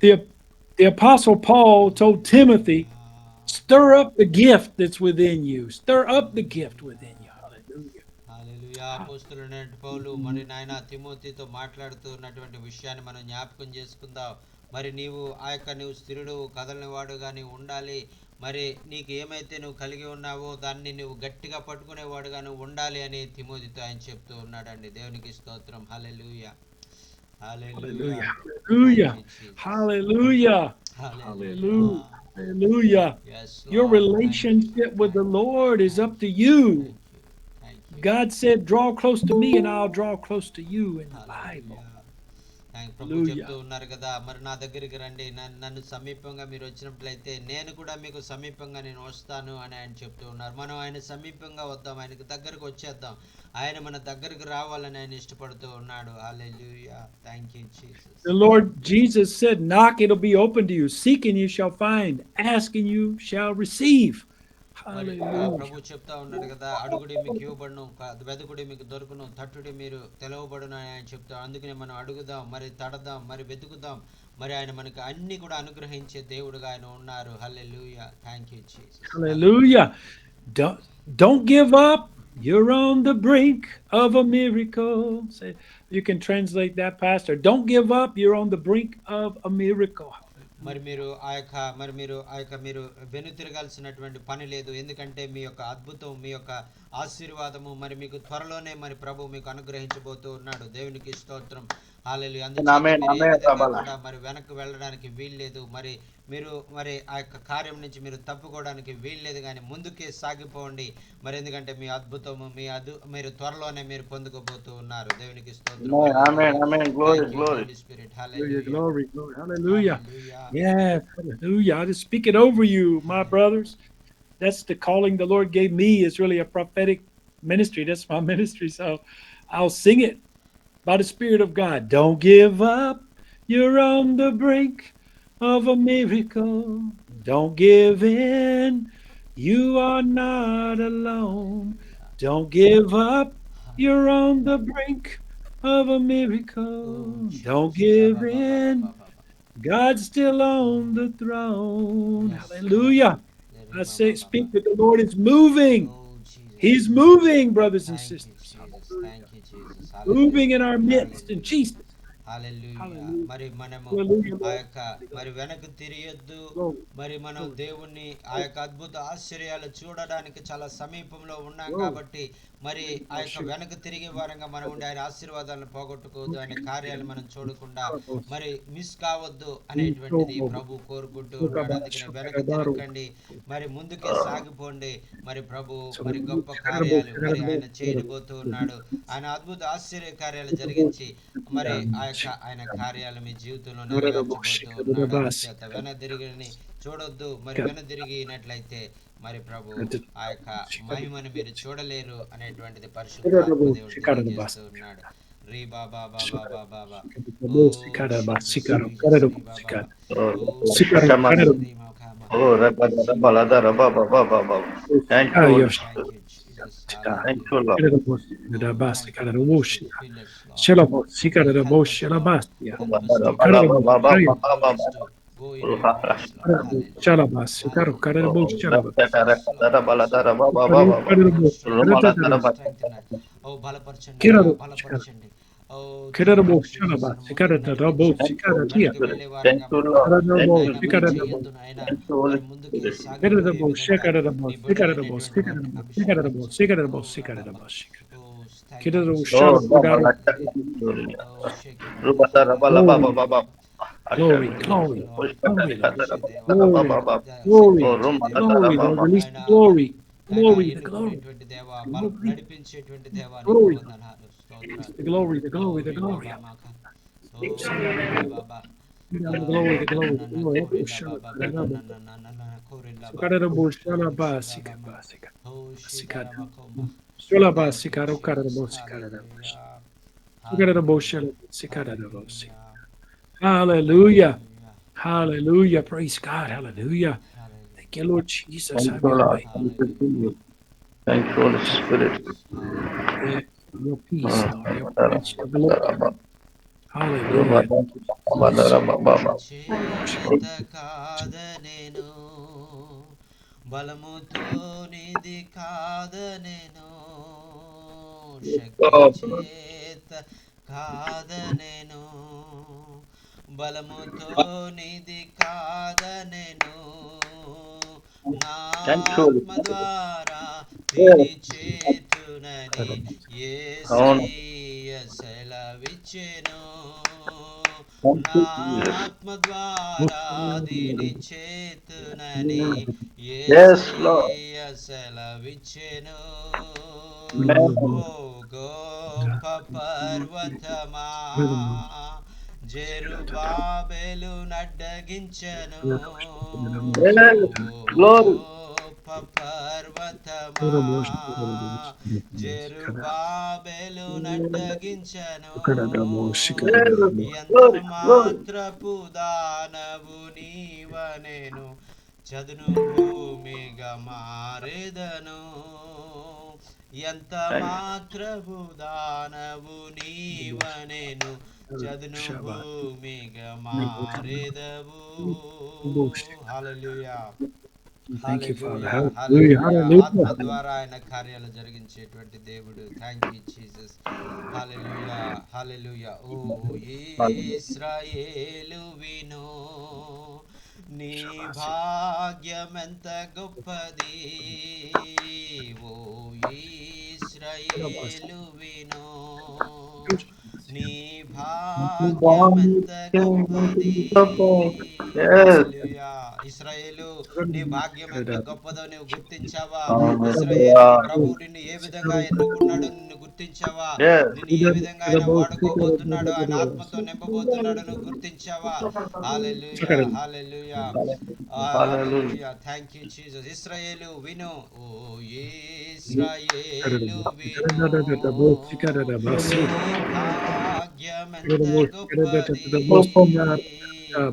The Apostle Paul told Timothy, stir up the gift that's within you. Stir up the gift within you. Hallelujah. హల్లెలూయా. అపోస్తలుడైన పౌలు మరి నాయన తిమోతితో మాట్లాడుతూ ఉన్నటువంటి విషయాన్ని మనం జ్ఞాపకం చేసుకుందాం. మరి నువ్వు స్థిరుడు కదలని వాడుగా నీవు ఉండాలి. మరి నీకు ఏమైతే నువ్వు కలిగి ఉన్నావో దాన్ని నువ్వు గట్టిగా పట్టుకునేవాడుగా నువ్వు ఉండాలి అని తిమోతితో ఆయన చెప్తూ ఉన్నాడండి. దేవునికి స్తోత్రం. హల్లెలూయా. Hallelujah. Hallelujah. Thank Hallelujah. you, Jesus. Hallelujah. Hallelujah. Hallelujah. Hallelujah. Yes, Your Lord. Thank you. relationship with the Thank you. Lord is Thank up to you. you. Thank you. Thank you. God said, draw close to me and I'll draw close to you in the Bible. Hallelujah. ప్రభు చెప్తూ Hallelujah. ఉన్నారు కదా, మరి నా దగ్గరికి రండి, నన్ను సమీపంగా మీరు వచ్చినట్లయితే నేను కూడా మీకు సమీపంగా నేను వస్తాను అని ఆయన చెప్తూ ఉన్నారు. మనం ఆయన సమీపంగా వద్దాం, ఆయనకి దగ్గరకు వచ్చేద్దాం. ఆయన మన దగ్గరకు రావాలని ఆయన ఇష్టపడుతూ ఉన్నాడు. Hallelujah. Thank you Jesus. The Lord Jesus said, knock, it'll be open to you. Seek and you shall find. Ask and you shall receive. మరి Hallelujah. ప్రభు చెప్తా ఉన్నాడు కదా, అడుగుడి మీకు ఇవ్వబడును, వెదకుడి మీకు దొరుకును, తట్టుడి మీరు తెలవబడును అని ఆయన చెప్తాడు. అందుకనే మనం అడుగుదాం, మరి తడదాం, మరి వెతుకుదాం. మరి ఆయన మనకి అన్ని కూడా అనుగ్రహించే దేవుడుగా ఆయన ఉన్నారు. Hallelujah. Thank you Jesus. Hallelujah. Don't, don't give up. You're on the brink of a miracle. Say, you can translate that, Pastor. Don't give up. You're on the brink of a miracle. మరి మీరు ఆ యొక్క మీరు వెనుతిరగాల్సినటువంటి పని లేదు. ఎందుకంటే మీ యొక్క అద్భుతం, మీ యొక్క ఆశీర్వాదము మరి మీకు త్వరలోనే మరి ప్రభు మీకు అనుగ్రహించబోతూ ఉన్నాడు. దేవునికి స్తోత్రం. హల్లెలూయా. అందుచేత ఆమేన్. మీరు ఏ ఆమేన్ విధంగా ప్రభల. కూడా మరి వెనక్కి వెళ్ళడానికి వీల్లేదు. మీరు ఆ యొక్క కార్యం నుంచి మీరు తప్పుకోవడానికి వీల్లేదు, కానీ ముందుకే సాగిపోండి. మరి ఎందుకంటే మీ అద్భుతము మీరు త్వరలోనే మీరు పొందుకోబోతూ ఉన్నారు. దేవునికి స్తోత్రం. ఆమేన్. హల్లెలూయా. ఆమేన్. Glory, thank you glory. Holi spirit. Hallelujah. Hallelujah. Glory, glory. Hallelujah. Hallelujah. Yes. Hallelujah. I just speak it over you, my brothers. That's the calling the Lord gave me. Is really a prophetic ministry. That's my ministry. So I'll sing it by the Spirit of God. Don't give up. You're on the brink of a miracle. Don't give in. You are not alone. Don't give up. You're on the brink of a miracle. Don't give in. God's still on the throne. Yes, Hallelujah. I say, speak that the Lord is Oh, moving. Jesus. He's moving, brothers and Thank you, sisters. Jesus. Hallelujah. Thank you, Jesus. Moving in our Hallelujah. midst in Jesus. Hallelujah. Hallelujah. మరి మనము Hallelujah, ఆ Lord. యొక్క మరి వెనక్కి తిరియొద్దు. Glory, మరి మనం glory, దేవుణ్ణి ఆ యొక్క అద్భుత ఆశ్చర్యాలు చూడడానికి చాలా సమీపంలో ఉన్నాం glory. కాబట్టి మరి ఆ యొక్క వెనక్కి తిరిగే వారంగా మనం ఉండి ఆయన ఆశీర్వాదాలను పోగొట్టుకోవద్దు, ఆయన కార్యాలు మనం చూడకుండా మరి మిస్ కావద్దు అనేటువంటిది ప్రభు కోరుకుంటూ ఉన్నాడు. అందుకని వెనక్కి తిరగండి, మరి ముందుకే సాగిపోండి. మరి ప్రభు మరి గొప్ప కార్యాలు మరి ఆయన చేయబోతూ ఉన్నాడు. ఆయన అద్భుత ఆశ్చర్య కార్యాలు జరిగించి మరి ఆయన కార్యాలు మీ జీవితంలో నెరవేర్చబోతూ ఉన్నాడు. అందుచేత వెనదిరిగిని చూడొద్దు. మరి వెనదిరిగినట్లయితే మరి ప్రభు ఆ యొక్క మహిమను మీరు చూడలేరు అనేటువంటిది పరిశుద్ధాత్మ దేవుడు తెలియజేస్తూ ఉన్నాడు. రీ బాబా బాబా బాబా బా. ఓ శ్రీ బాబా. ఓ Shri మఖామా. Oh, Rabba, thank you, Holy Thank Spirit. you, Jesus. Thank Hallelujah. you, Lord. Oh, thank you, Holy Spirit. Fill us, Lord. Help us, Lord. Help us to go boldness to go in your ways, Lord. Hallelujah. Hallelujah. Yes, Lord. Oh, strengthen us. Oh, బలపరచండి అయ్యా, బలపరచండి. Oh, thank you, Jesus. ముందుకు నడిపించండి. Thank you, Holy వెనక్కి Spirit. వెళ్ళే Thank వారంగా you, మనం Lord. Thank ఉండకూడదు you, నాయన. మరి Jesus. చేయొద్దు నాయన. Thank you, Holy మరి ముందుకే Spirit. సాగిపోయే విధంగా నీ బలమైనటువంటి అభిషేకం Oh, Rababa. Oh, thank you, Oh, Jesus. Rabba, Hallelujah. Oh, shake it. Rabba, Rabba, Rabba, Rabba, Rabba. Glory, Thank you, glory, Lord. glory, Lord. నడిపించేదేవా, Glory, glory, Oh, సిద్ధపరిచేదేవా, glory, Lord. Rabba, Release the ఆయన glory, ఆయన glory, the glory, ఎన్నుకునేటువంటి దేవా, glory, నడిపించేటువంటి దేవా, నీకు glory, వందనాలు, release స్తోత్రాలు. the glory, the oh glory, the రి glory. బాబా మాక. ఓ రి బాబా. The glory, the glory, the నన్న glory. కోరిల్ల బాబా నన్న కోరిల్ల బాబా. ఓ శిఖరమ కోమ. Thank you, Jesus. Hallelujah. Hallelujah. Hallelujah. Hallelujah. Hallelujah. Hallelujah. Praise God. Hallelujah. Thank you, Hallelujah. Lord Jesus. thank Have you, your Lord. way. Thank you, Hallelujah. Jesus. Thank you, Holy Thank you, Spirit. Jesus. Hallelujah. Yes, your peace, Lord. Your peace, your Hallelujah. glory. Hallelujah. Thank you, Jesus. నీ చేత కాదనేను, బలముతో నిది కాదనేను, శక్తి చేత కాదనేను, బలముతో నిది కాదనేను, నా Thank you, Holy ఆత్మ Spirit. ద్వారా Yes. తిని చేతునని అవును. యేసయ్య సెలవిచ్చెను. Thank నా you, Jesus. ఆత్మ ద్వారా దీని చేతునని Yes, Lord. యేసయ్య సెలవిచ్చెను. Amen. ఓ గొప్ప పర్వతమా జెరుబాబెలు నడ్డగించెను. Yes. ఓ Glory. గొప్ప పర్వతమా జెరుబాబెలు నడ్డగించెను. Yes. ఎంత Glory. Glory. మాత్రపు దానవు నీవనెను చదును భూమిగా మారెదను. ఎంత Thank మాత్రపు దానవు నీవనెను చదును భూమిగా మారెదవు. హల్లెలూయా. Thank you, Father. Hallelujah. Hallelujah. హల్లెలూయా. ఆత్మ Hallelujah. ద్వారా ఆయన కార్యాలు జరిగించేటువంటి దేవుడు. Thank you Jesus. Hallelujah. Hallelujah. ఓ ఇశ్రాయేలు వినో నీ భాగ్యమెంత గొప్పది. ఓ ఇశ్రాయేలు వినో నీ భాగ్యమెంత గొప్పది. హల్లెలూయా. ఇశ్రాయేలు నీ భాగ్యం ఎంత గొప్పదో నువ్వు గుర్తించావా? ఇశ్రాయేలు ప్రభు నిన్ను ఏ విధంగా ఎన్నుకున్నాడో నిన్ను గుర్తించావా? Yes. నిన్ను ఏ విధంగా ఆయన వాడుకోబోతున్నాడో, ఆయన ఆత్మతో నింపబోతున్నాడో నువ్వు గుర్తించావా? Hallelujah. Hallelujah. Hallelujah. Thank you Jesus. ఇశ్రాయేలు విను. ఓ ఇశ్రాయేలు విను నీ భాగ్యం ఎంత గొప్పది.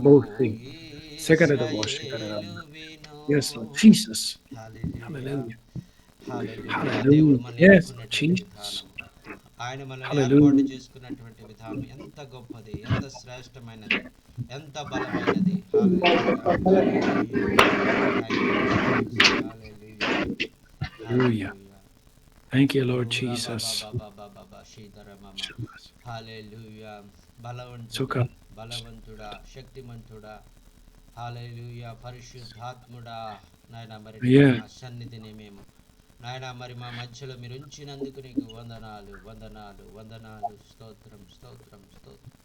ఓ ఇశ్రాయేలు విను. Yes, Lord Jesus. హల్లెలూయా. Hallelujah. హల్లెలూయా. దేవుడు Hallelujah. మనల్ని Yes, ఎన్నుకున్నటువంటి Jesus. విధానం, ఆయన మనల్ని Hallelujah. ఏర్పాటు చేసుకున్నటువంటి విధానం ఎంత గొప్పది, ఎంత శ్రేష్టమైనది, ఎంత బలమైనది. హల్లెలూయా. హల్లెలూయా. Thank you Jesus. Hallelujah. Hallelujah. Hallelujah. Thank you, oh Lord రబా Jesus. బాబా బాబా బా శ్రీధరమమ. హల్లెలూయా. బలవంతుడా, Suka. బలవంతుడా, శక్తిమంతుడా, హల్లెలూయా, పరిశుద్ధాత్ముడా, నాయన మరి Yeah. నా సన్నిధిని మేము నాయన మరి మా మధ్యలో మీరు ఉంచినందుకు నీకు వందనాలు, వందనాలు, వందనాలు. స్తోత్రం, స్తోత్రం, స్తోత్రం.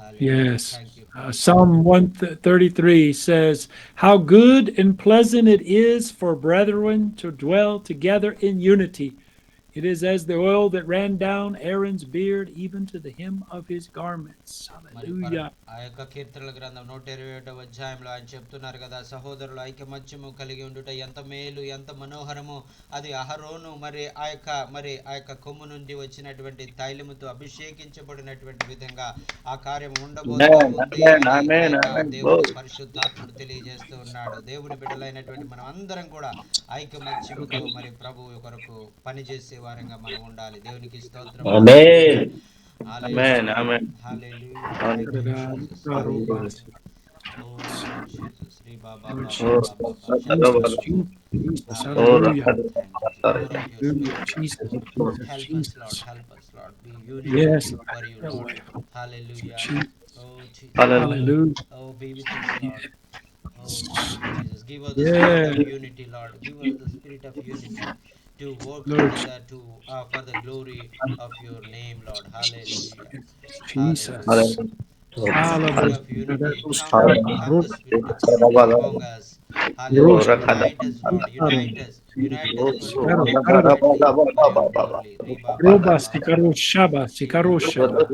హల్లెలూయా. Yes. Thank you father. Psalm 133 says, How good and pleasant it is for brethren to dwell together in unity. It is as the oil that ran down Aaron's beard, even to the hem of his garments. మరి Hallelujah. ఆ యొక్క కీర్తనల గ్రంథం 127వ అధ్యాయంలో ఆయన చెప్తున్నారు కదా, సహోదరులు ఐకమత్యము కలిగి ఉండుట ఎంత మేలు, ఎంత మనోహరము. అది అహరోను మరి ఆ యొక్క కొమ్ము నుండి వచ్చినటువంటి తైలముతో అభిషేకించబడినటువంటి విధంగా ఆ కార్యం ఉండబోతూ Amen. ఉంది Amen. అని ఆ Amen. యొక్క Amen. దేవుడు Glory. పరిశుద్ధాత్ముడు తెలియజేస్తూ ఉన్నాడు. దేవుని బిడ్డలైనటువంటి మనం అందరం కూడా ఐకమత్యముతో మరి ప్రభువు కొరకు పనిచేసే వారంగా మనం ఉండాలి. దేవునికి స్తోత్రం. Amen. Hallelujah. Amen. Amen. Hallelujah. Hallelujah. Thank you Jesus. Hallelujah. Oh Jesus. Shri Baba Lord Baba Oh, Jesus. బాబా బా Jesus, శతరమ. Jesus, oh, hallelujah. hallelujah. Thank you. Pour out your Hallelujah. spirit, Jesus, Lord. Jesus, Help us, Jesus. Lord. Help us, Lord. Be Yes, unity Lord. for you, Have your Lord. way. Hallelujah. Jesus. Oh Jesus. Hallelujah. Hallelujah. Oh, be with us, Lord. Oh, thank you, Jesus. Give us the Yeah. spirit of unity, Lord. Give us the spirit of unity to work Lord together for the glory of your name, Lord. Hallelujah. Jesus. Hallelujah. Oh, spirit of unity, come the spirit of unity among us. Hallelujah. Unite us, Lord. Unite us. Unite us for your glory. Unite us for your glory. Riba ba ba Roba ba ba. sikaro shaba sikaro shaba.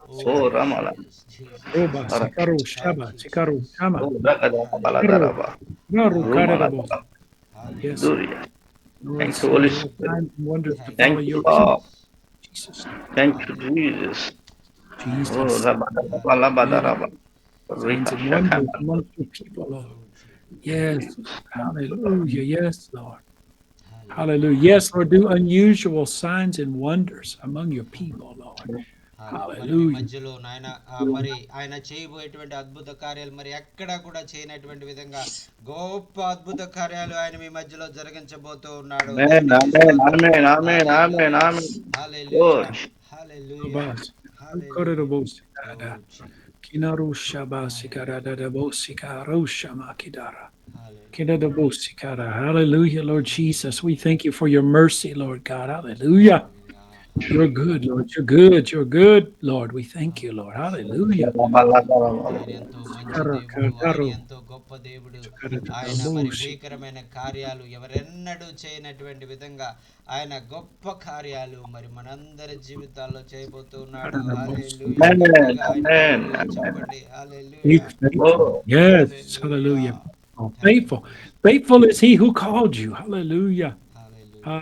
Hallelujah. Oh, Ramala. Jesus, Jesus, Roba Jesus. sikaro Thank shaba you, sikaro Jesus. shama. Hallelujah. Karo naru Hallelujah. karabo. Yes, Hallelujah. Lord, Thank you, so Holy you will Spirit. signs and wonders to Thank follow Thank you, you, your Jesus. people. Lord. Jesus. Thank you, Hallelujah. Jesus. Oh, Jesus. Hallelujah. Yeah. Rabba. Signs Rika and wonders Shakanda. amongst your people, Lord. Oh, Jesus. Yes. Hallelujah. Yes, Lord. Hallelujah. Hallelujah. Yes, Lord, do unusual signs and wonders among your people, Lord. మరి మీ Hallelujah. మధ్యలో నాయన మరి ఆయన చేయబోయేటువంటి అద్భుత కార్యాలు మరి ఎక్కడా కూడా చేయనటువంటి విధంగా గొప్ప అద్భుత కార్యాలు ఆయన మీ మధ్యలో జరిగించబోతూ ఉన్నాడు. Amen, దేవునికి amen, స్తోత్రం. amen, amen, amen, hallelujah. amen. Hallelujah. Glory. Hallelujah. Abbas. Hallelujah. Kororobos. O Jesus. Kinarusha Sikara Bosika Rosha Makidara. Hallelujah. Kidabosikara. Hallelujah, Lord Jesus. We thank you for your mercy, Lord God. Hallelujah. Hallelujah. You're good, Lord. You're good. You're good, Lord. We thank you, Lord. Hallelujah. ఆయన ఎంతో మంచి దేవుడు, ఆయన ఎంతో గొప్ప దేవుడు. ఆయన మరి భీకరమైన కార్యాలు ఎవరెన్నడూ చేయనటువంటి విధంగా ఆయన గొప్ప కార్యాలు మరి మనందరి జీవితాల్లో చేయబోతూ ఉన్నాడు. హల్లెలూయా. Amen. గట్టిగా ఆయన Amen. Hallelujah Amen. చెప్పండి. He's hallelujah. faithful. Oh, Yes. Hallelujah. Hallelujah. Oh, thank faithful. You. Faithful is he who called you. Hallelujah. హల్లెలూయా.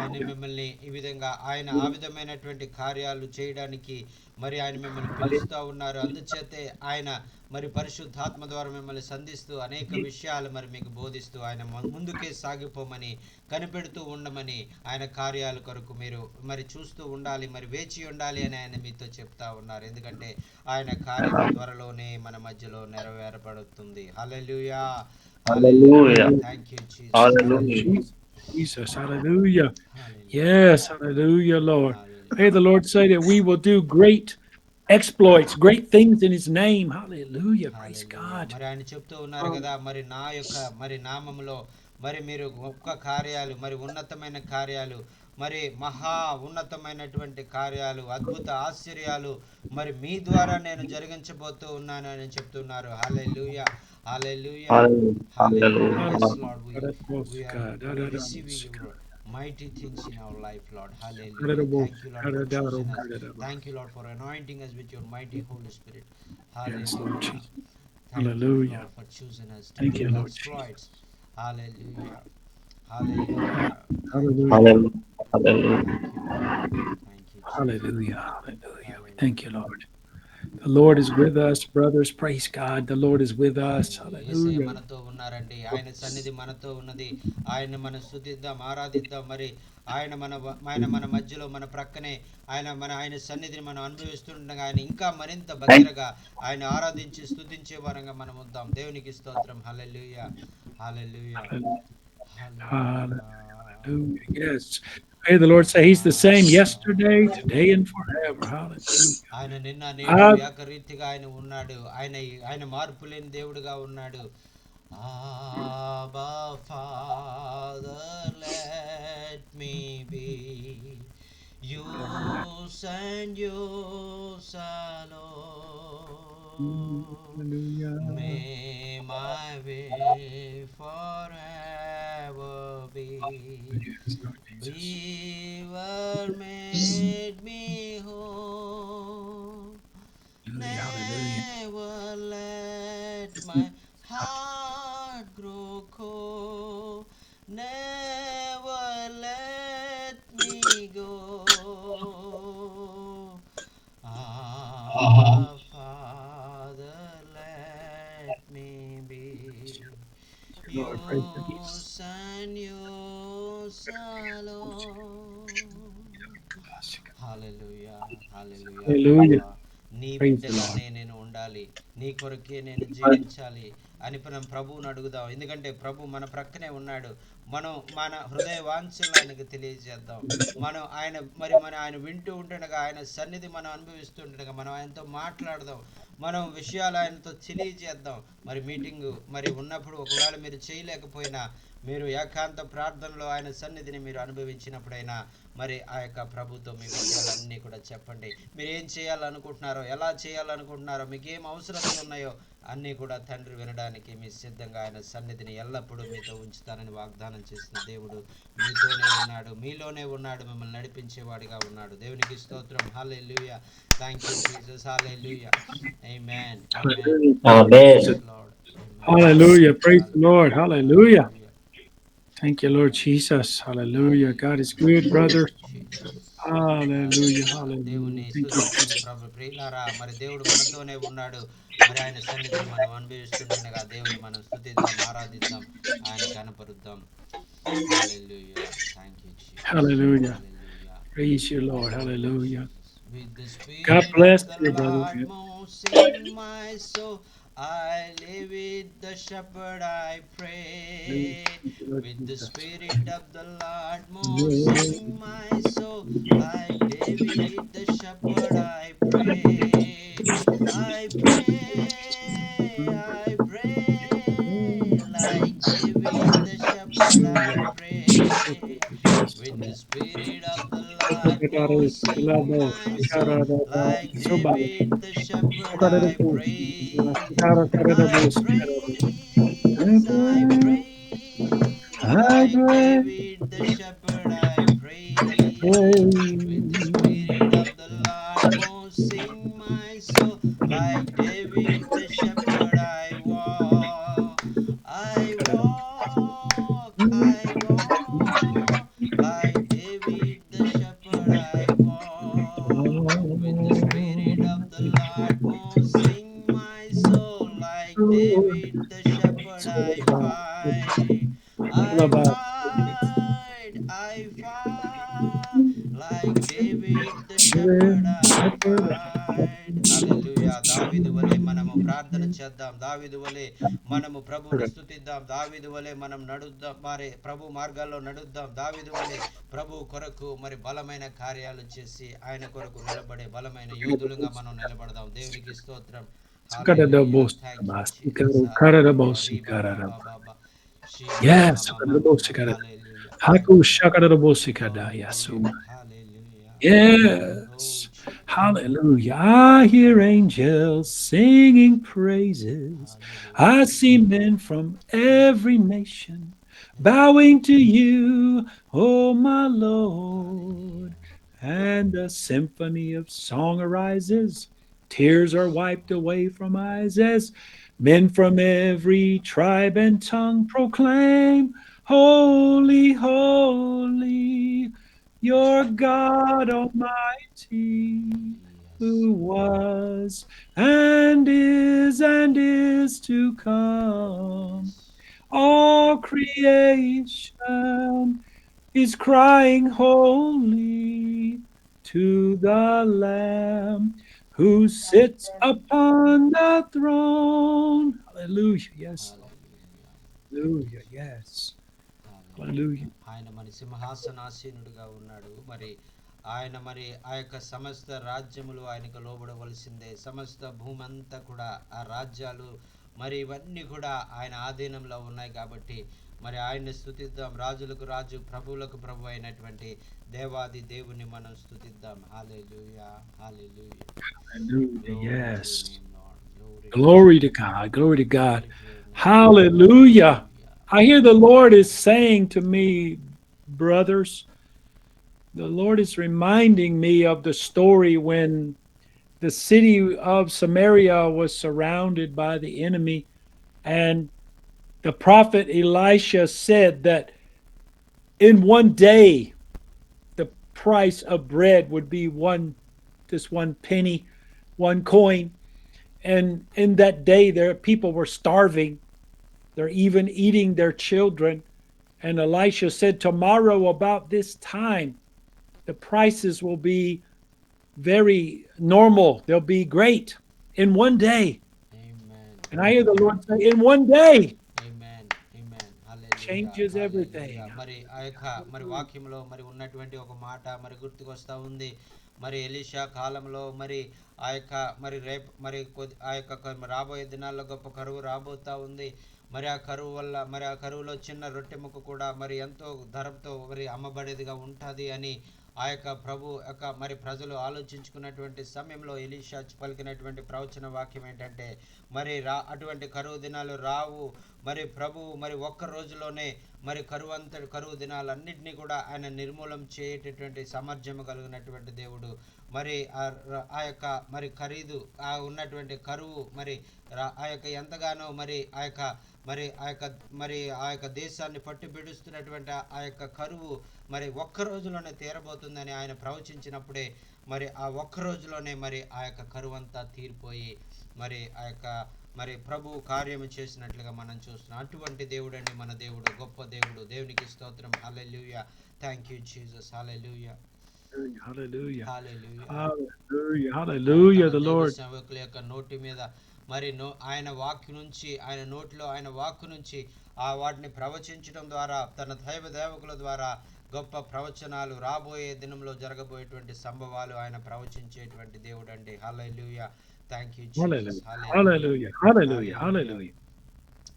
ఆయన మిమ్మల్ని ఈ విధంగా ఆయన ఆ విధమైనటువంటి కార్యాలు చేయడానికి మరి ఆయన మిమ్మల్ని పిలుస్తూ ఉన్నారు. అందుచేతే ఆయన మరి పరిశుద్ధాత్మ ద్వారా మిమ్మల్ని సంధిస్తూ అనేక విషయాలు మరి మీకు బోధిస్తూ ఆయన ముందుకే సాగిపోమని కనిపెడుతూ ఉండమని ఆయన కార్యాల కొరకు మీరు మరి చూస్తూ ఉండాలి, మరి వేచి ఉండాలి అని ఆయన మీతో చెప్తా ఉన్నారు. ఎందుకంటే ఆయన కార్యము త్వరలోనే మన మధ్యలో నెరవేరబడుతుంది. హల్లెలూయా. హల్లెలూయా. hallelujah. Thank you Jesus. Hallelujah. Hallelujah. Jesus. Hallelujah. Hallelujah. Yes. Hallelujah, Lord. Hallelujah. Hey, the Lord say that we will do great exploits, great things in his name. Hallelujah. Praise hallelujah. God. మరి ఆయన చెప్తూ ఉన్నారు కదా, మరి నా యొక్క మరి నామములో మరి మీరు గొప్ప కార్యాలు, మరి ఉన్నతమైన కార్యాలు, మరి మహా ఉన్నతమైనటువంటి కార్యాలు, అద్భుత ఆశ్చర్యాలు మరి మీ ద్వారా నేను జరిగించబోతూ ఉన్నాను అని చెప్తున్నారు. హల్లెలూయా. Hallelujah. Hallelujah. Hallelujah. Yes Lord, we are receiving your mighty things in our life, Lord. Hallelujah. Thank you, Lord, for choosing us. Thank you, Lord, for anointing us with your mighty Holy Spirit. Yes, Lord Hallelujah. Jesus. Thank you, Hallelujah. Lord, for choosing us to Thank do you, Lord exploits. Hallelujah. Hallelujah. Thank you, Hallelujah. Lord. Hallelujah. Thank you, Lord. Thank you, Jesus. Hallelujah. Hallelujah. We thank you, Hallelujah. Lord. The Lord is with us, brothers. Praise God. The Lord is with us. Hallelujah. Yesayya Hallelujah. మనతో ఉన్నారండి. ఆయన సన్నిధి మనతో ఉన్నది. ఆయన మనం స్తుతిద్దాం, ఆరాధిద్దాం. మరి ఆయన మన మధ్యలో మన ప్రక్కనే ఆయన సన్నిధిని మనం అనుభవిస్తుండగా ఆయన ఇంకా మరింత దగ్గరగా ఆయన ఆరాధించి స్తుతించే వారంగా మనం ఉందాం. దేవునికి స్తోత్రం. Hallelujah. Hallelujah. Hallelujah. Hallelujah. Yes. Hey, the Lord say He's the same yesterday, today, and forever. Hallelujah. ఆయన నిన్న నేడు Ah, ఏకరీతిగా ఆయన ఉన్నాడు. ఆయన మార్పు లేని దేవుడుగా ఉన్నాడు. Abba Father, let me be yours and yours alone. hallelujah. May my way forever be. Yes, Lord Jesus. River made me whole. Hallelujah. Hallelujah. Never let my heart grow cold. Never let me go. Abba Father, let me be Lord, praise the Lord. yours and yours alone. Hallelujah. Hallelujah. Hallelujah. ప్రభువా, నీ Praise the Lord. బిడ్డగానే నేను ఉండాలి, నీ కొరకే నేను జీవించాలి అని మనం ప్రభువుని అడుగుదాం. ఎందుకంటే ప్రభు మన ప్రక్కనే ఉన్నాడు. మనం మన హృదయ వాంఛలు ఆయనకు తెలియజేద్దాం. మనం ఆయన వింటూ ఉంటుండగా, ఆయన సన్నిధి మనం అనుభవిస్తుండగా మనం ఆయనతో మాట్లాడదాం. మనం విషయాలు ఆయనతో తెలియజేద్దాం. మరి మీటింగు మరి ఉన్నప్పుడు ఒకవేళ మీరు చేయలేకపోయినా, మీరు ఏకాంత ప్రార్థనలో ఆయన సన్నిధిని మీరు అనుభవించినప్పుడైనా మరి ఆ యొక్క ప్రభుతో మీ విషయాలన్నీ కూడా చెప్పండి. మీరు ఏం చేయాలనుకుంటున్నారో, ఎలా చేయాలనుకుంటున్నారో, మీకు ఏం అవసరతలు ఉన్నాయో అన్నీ కూడా తండ్రి వినడానికి మీ సిద్ధంగా ఆయన సన్నిధిని ఎల్లప్పుడూ మీతో ఉంచుతానని వాగ్దానం చేసిన దేవుడు మీతోనే ఉన్నాడు, మీలోనే ఉన్నాడు, మిమ్మల్ని నడిపించేవాడిగా ఉన్నాడు. దేవునికి స్తోత్రం. Hallelujah. Thank you Jesus. Hallelujah. Amen. Amen. Amen. Yes, Lord. Amen. Hallelujah. Praise the Lord. Hallelujah. Hallelujah. Thank you, Lord Jesus. Hallelujah. God is good, brother. Hallelujah. దేవుని Hallelujah. Thank you, స్తుతించండి. Jesus. ప్రభు ప్రియులారా, మరి దేవుడు మనతోనే ఉన్నాడు. మరి ఆయన సన్నిధిని మనం అనుభవిస్తుండగా దేవుని మనం స్తుతిద్దాం, ఆరాధిద్దాం, ఆయన కనపరుద్దాం. హల్లెలూయా. Thank you Jesus. Hallelujah. Hallelujah. Praise you, Lord. Hallelujah. With the God spirit of bless the you, brother. Lord moves in my soul, I live with the shepherd, I pray. With the spirit of the Lord moves in my soul, I live with the shepherd, I pray. I pray, I pray, like David the shepherd, I pray. With the spirit of the Lord sing my soul. Like David the shepherd, I praise. I Like pray, David the shepherd, I praise. With the spirit of the Lord won't sing my soul. Like David the shepherd, I walk. Like David the shepherd, I walk. With the spirit of the Lord won't sing my soul. Like David the shepherd, I fight. Like David the shepherd, I fight. హల్లెలూయా. దావీదు వలె మనము ప్రార్థన చేద్దాం. దావీదు వలె మనము ప్రభువుని స్తుతిద్దాం. దావీదు వలె మనం నడుద్దాం. మరి ప్రభు మార్గాల్లో నడుద్దాం. దావీదు వలె ప్రభు కొరకు మరి బలమైన కార్యాలు చేసి ఆయన కొరకు నిలబడే బలమైన యోధులుగా మనం నిలబడదాం. దేవునికి స్తోత్రం. Hallelujah. Thank you Jesus. Hallelujah. రీబా బాబా బాబా. షీలా yes, మామా మామా. హల్లెలూయా. Haku hallelujah. Shakarabosikada, Oh, Yasum. glory. Hallelujah. Oh, Yes, Jesus. hallelujah. I hear angels singing praises. I Hallelujah. see men from every nation bowing to you, oh my Lord. And a symphony of song arises. Tears are wiped away from eyes as men from every tribe and tongue proclaim, holy, holy, your God Almighty, who Yes. was and is to come. All creation is crying holy to the Lamb who sits upon the throne. Hallelujah. Yes, Lord. Hallelujah. Hallelujah. Yes. Hallelujah. ఆయన మరి సింహాసనాసీనుడిగా ఉన్నాడు. మరి ఆయన మరి ఆ యొక్క సమస్త రాజ్యములు ఆయనకు లోబడవలసిందే. సమస్త భూమి అంతా కూడా ఆ రాజ్యాలు మరి ఇవన్నీ కూడా ఆయన ఆధీనంలో ఉన్నాయి కాబట్టి మరి ఆయన్ని స్తుతిద్దాం. రాజులకు రాజు, ప్రభువులకు ప్రభు అయినటువంటి దేవాది దేవుని మనం స్తుతిద్దాం. హల్లెలూయా. హల్లెలూయా. Hallelujah. Glory to your Yes. name, Lord. Glory to Glory to God. Glory to God. your name. Hallelujah. Hallelujah. I hear the Lord is saying to me, brothers, the Lord is reminding me of the story when the city of Samaria was surrounded by the enemy, and the prophet Elisha said that in one day the price of bread would be just one penny, one coin. And in that day, there people were starving. They're even eating their children. And Elisha said, tomorrow about this time, the prices will be very normal. They'll be great in one day. Amen. And I hear the Lord say, in one day, Amen. Amen. Hallelujah. changes everything. Hallelujah. మరి ఆ యొక్క మరి వాక్యంలో మరి ఉన్నటువంటి ఒక మాట మరి గుర్తుకొస్తా ఉంది. మరి ఎలీషా కాలంలో మరి ఆ యొక్క మరి రేపు మరి ఆ యొక్క రాబోయే దినాల్లో గొప్ప కరువు రాబోతా ఉంది. మరి ఆ కరువు వల్ల మరి ఆ కరువులో చిన్న రొట్టె ముక్క కూడా మరి ఎంతో ధరతో మరి అమ్మబడేదిగా ఉంటుంది అని ఆ యొక్క ప్రభు యొక్క మరి ప్రజలు ఆలోచించుకున్నటువంటి సమయంలో ఎలీషా పలికినటువంటి ప్రవచన వాక్యం ఏంటంటే మరి అటువంటి కరువు దినాలు రావు. మరి ప్రభు మరి ఒక్క రోజులోనే మరి కరువు దినాలన్నింటినీ కూడా ఆయన నిర్మూలం చేయటటువంటి సామర్థ్యం కలిగినటువంటి దేవుడు. మరి ఆ యొక్క మరి ఖరీదు ఆ ఉన్నటువంటి కరువు మరి ఆ యొక్క ఎంతగానో మరి ఆ యొక్క దేశాన్ని పట్టి పీడిస్తున్నటువంటి ఆ యొక్క కరువు మరి ఒక్క రోజులోనే తీరబోతుందని ఆయన ప్రవచించినప్పుడే మరి ఆ ఒక్క రోజులోనే మరి ఆ యొక్క కరువు అంతా తీరిపోయి మరి ఆ యొక్క మరి ప్రభు కార్యము చేసినట్లుగా మనం చూస్తున్నాం. అటువంటి దేవుడండి మన దేవుడు, గొప్ప దేవుడు. దేవునికి స్తోత్రం. Hallelujah. Thank you Jesus. Hallelujah. Hallelujah. Hallelujah. Hallelujah. Hallelujah. The Lord. సేవకుల యొక్క నోటి మీద మరి ఆయన వాక్కు నుంచి ఆయన నోటిలో ఆయన వాక్కు నుంచి ఆ వాటిని ప్రవచించడం ద్వారా తన దైవకుల ద్వారా గొప్ప ప్రవచనాలు రాబోయే దినంలో జరగబోయేటువంటి సంభవాలు ఆయన ప్రవచించేటువంటి దేవుడు అండి. హల్లెలూయా. Thank you Jesus. Hallelujah. Hallelujah. Hallelujah.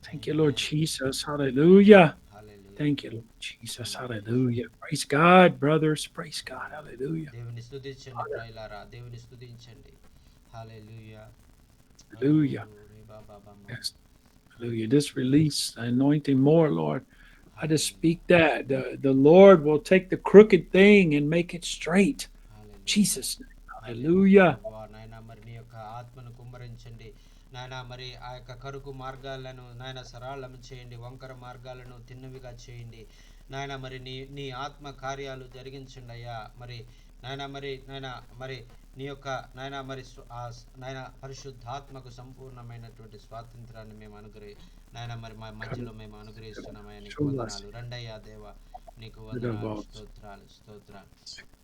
Thank you, Lord Jesus. Hallelujah. Hallelujah. Thank you, Lord Jesus. Hallelujah. Praise God, brothers. Praise God. Hallelujah. దేవుని స్తుతించండి ప్రియులారా, దేవుని స్తుతించండి. హల్లెలూయా. ఓ Hallelujah. రే బాబా బామ్మ. Yes. Hallelujah. This release the anointing more, Lord. I just speak that the Lord will take the crooked thing and make it straight. Jesus' name. Hallelujah. నాయన మరి నీ యొక్క ఆత్మను కుమ్మరించండి నాయన, మరి ఆ యొక్క కరుకు మార్గాలను నాయన సరళం చేయండి, వంకర మార్గాలను తిన్నవిగా చేయండి నాయన. మరి నీ ఆత్మ కార్యాలు జరిగించండి అయ్యా. మరి నాయన మరి నీ యొక్క నాయన మరి నాయన పరిశుద్ధాత్మకు సంపూర్ణమైనటువంటి స్వాతంత్రాన్ని మేము నాయన మరి మా మధ్యలో మేము అనుగ్రహిస్తున్నామయ్యా. నీకు వందనాలు. రండయ్యా దేవ, నీకు వందనాలు, స్తోత్రాలు స్తోత్రాలు.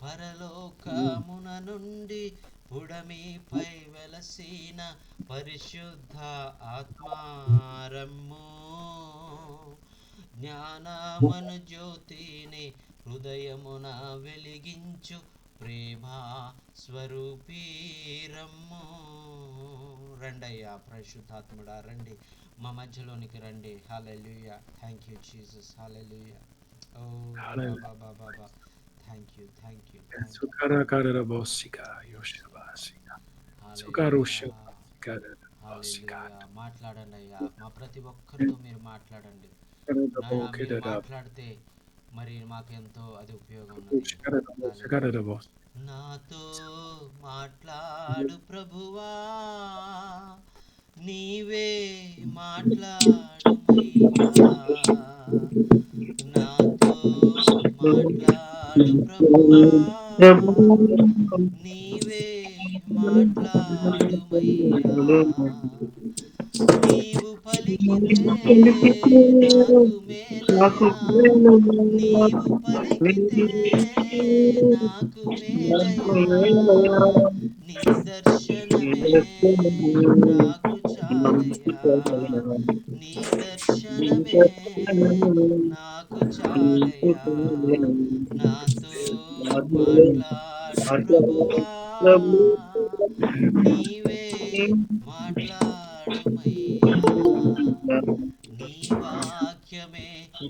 పరలోకమున నుండి పుడమిపై వెలసిన పరిశుద్ధ ఆత్మారమ్ము, జ్ఞానమను జ్యోతిని హృదయమున వెలిగించు ప్రేమా స్వరూపీరమ్ము. రండయ్యా పరిశుద్ధాత్ముడా, రండి మా మధ్యలోనికి రండి. Hallelujah. Thank you Jesus. Hallelujah. ఓ బాబా బాబా, థ్యాంక్ యూ థ్యాంక్ యూ. మాట్లాడండి అయ్యా, మా ప్రతి ఒక్కరితో మీరు మాట్లాడండి. మీరు మాట్లాడితే మరి మాకెంతో అది ఉపయోగం. నాతో మాట్లాడు ప్రభువా, నీవే మాట్లాడుమయ్యా. నాతో మాట్లాడు ప్రభువా, నీవే మాట్లాడుమయ్యా. నీవు పలికితే నాకు మేలయా, నీవు పలికితే నాకు మేలయా. నీ దర్శనమే నాకు చాలయా, నీ దర్శనమే నాకు చాలయా. నాతో మాట్లాడు ప్రభువా, నీవే మాట్లాడుమయ్యా. నీ వాక్యమే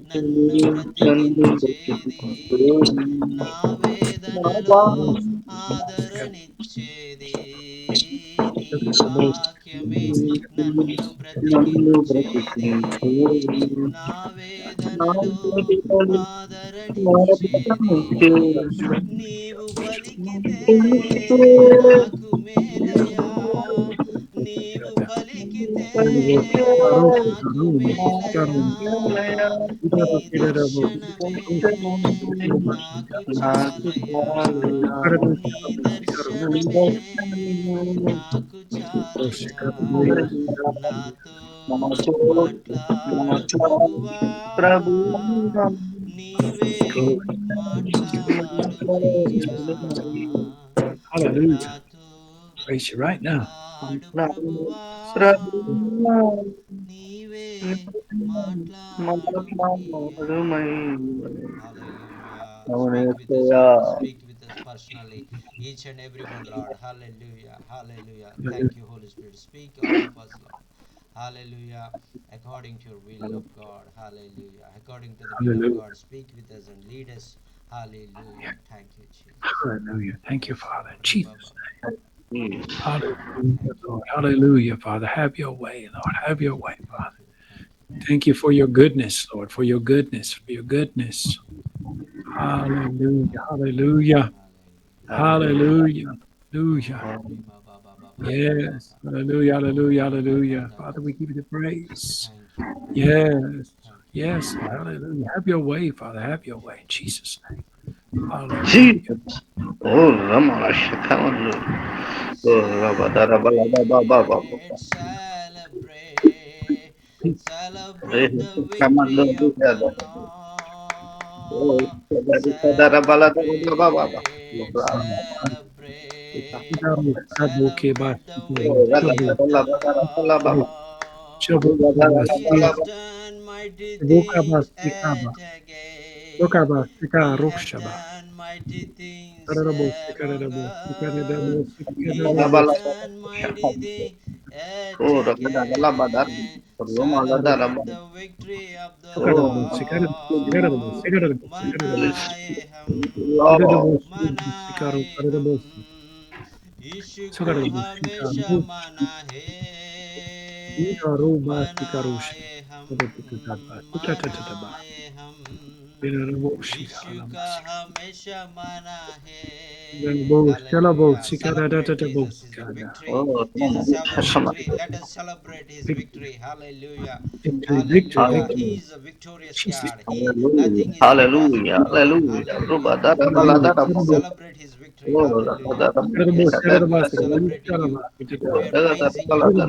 నన్ను బ్రతికించేది, నా వేదనలో ఆదరణిచ్చేది. నీ వాక్యమే నన్ను బ్రతికించేది, నా వేదనలో ఆదరణిచ్చేది. నీవు పలికితే నాకు మేలయా, నీవు పలికితే నాకు మేలయా. నీ దర్శనమే నాకు చాలయా, నీ దర్శనమే నాకు చాలయా. నాతో మాట్లాడు ప్రభువా, నీవే మాట్లాడుమయ్యా. Hallelujah. Praise you right now. ప్రభువా, నీవే Speak with us personally, each and every one, Lord. Hallelujah. Hallelujah. Thank you, Holy Spirit. Speak all of us, Lord. Hallelujah. According to your will of God. Hallelujah. According to the will of God, speak with us and lead us. Hallelujah. Thank you, Jesus. Hallelujah. Thank you, Father. In Jesus' name. Hallelujah, Lord. Hallelujah, Father. Have your way, Lord. Have your way, Father. Thank you for your goodness, Lord, for your goodness, for your goodness. Hallelujah. Hallelujah. Hallelujah. Hallelujah. Yes. Hallelujah. Hallelujah. Hallelujah. Father, we give you the praise. Yes. Yes. Hallelujah. Have your way, Father. Have your way. In Jesus' name. Hallelujah. Oh, Rama Shakamandu. Oh, Celebrate the victory of the Lord. Celebrate the victory of the Lord. He has done mighty things yet again. He has done mighty things ever good. He has done mighty things yet again. Celebrate the victory of the Lord. Manayeham, manayeham. यीशु को हमेशा माना है मनाए हम मनाए हम यीशु का हमेशा माना है Hallelujah. Celebrate Jesus is the victory. Jesus have the victory. Let us celebrate his victory. Hallelujah. Victory, Hallelujah. victory. He is a victorious Jesus. God. Hallelujah. Nothing is Hallelujah. impossible to him. Hallelujah. Hallelujah. Hallelujah. Let us celebrate his victory. Hallelujah. Yes, Lord, we are celebrating you. We are praising your holy name, Lord.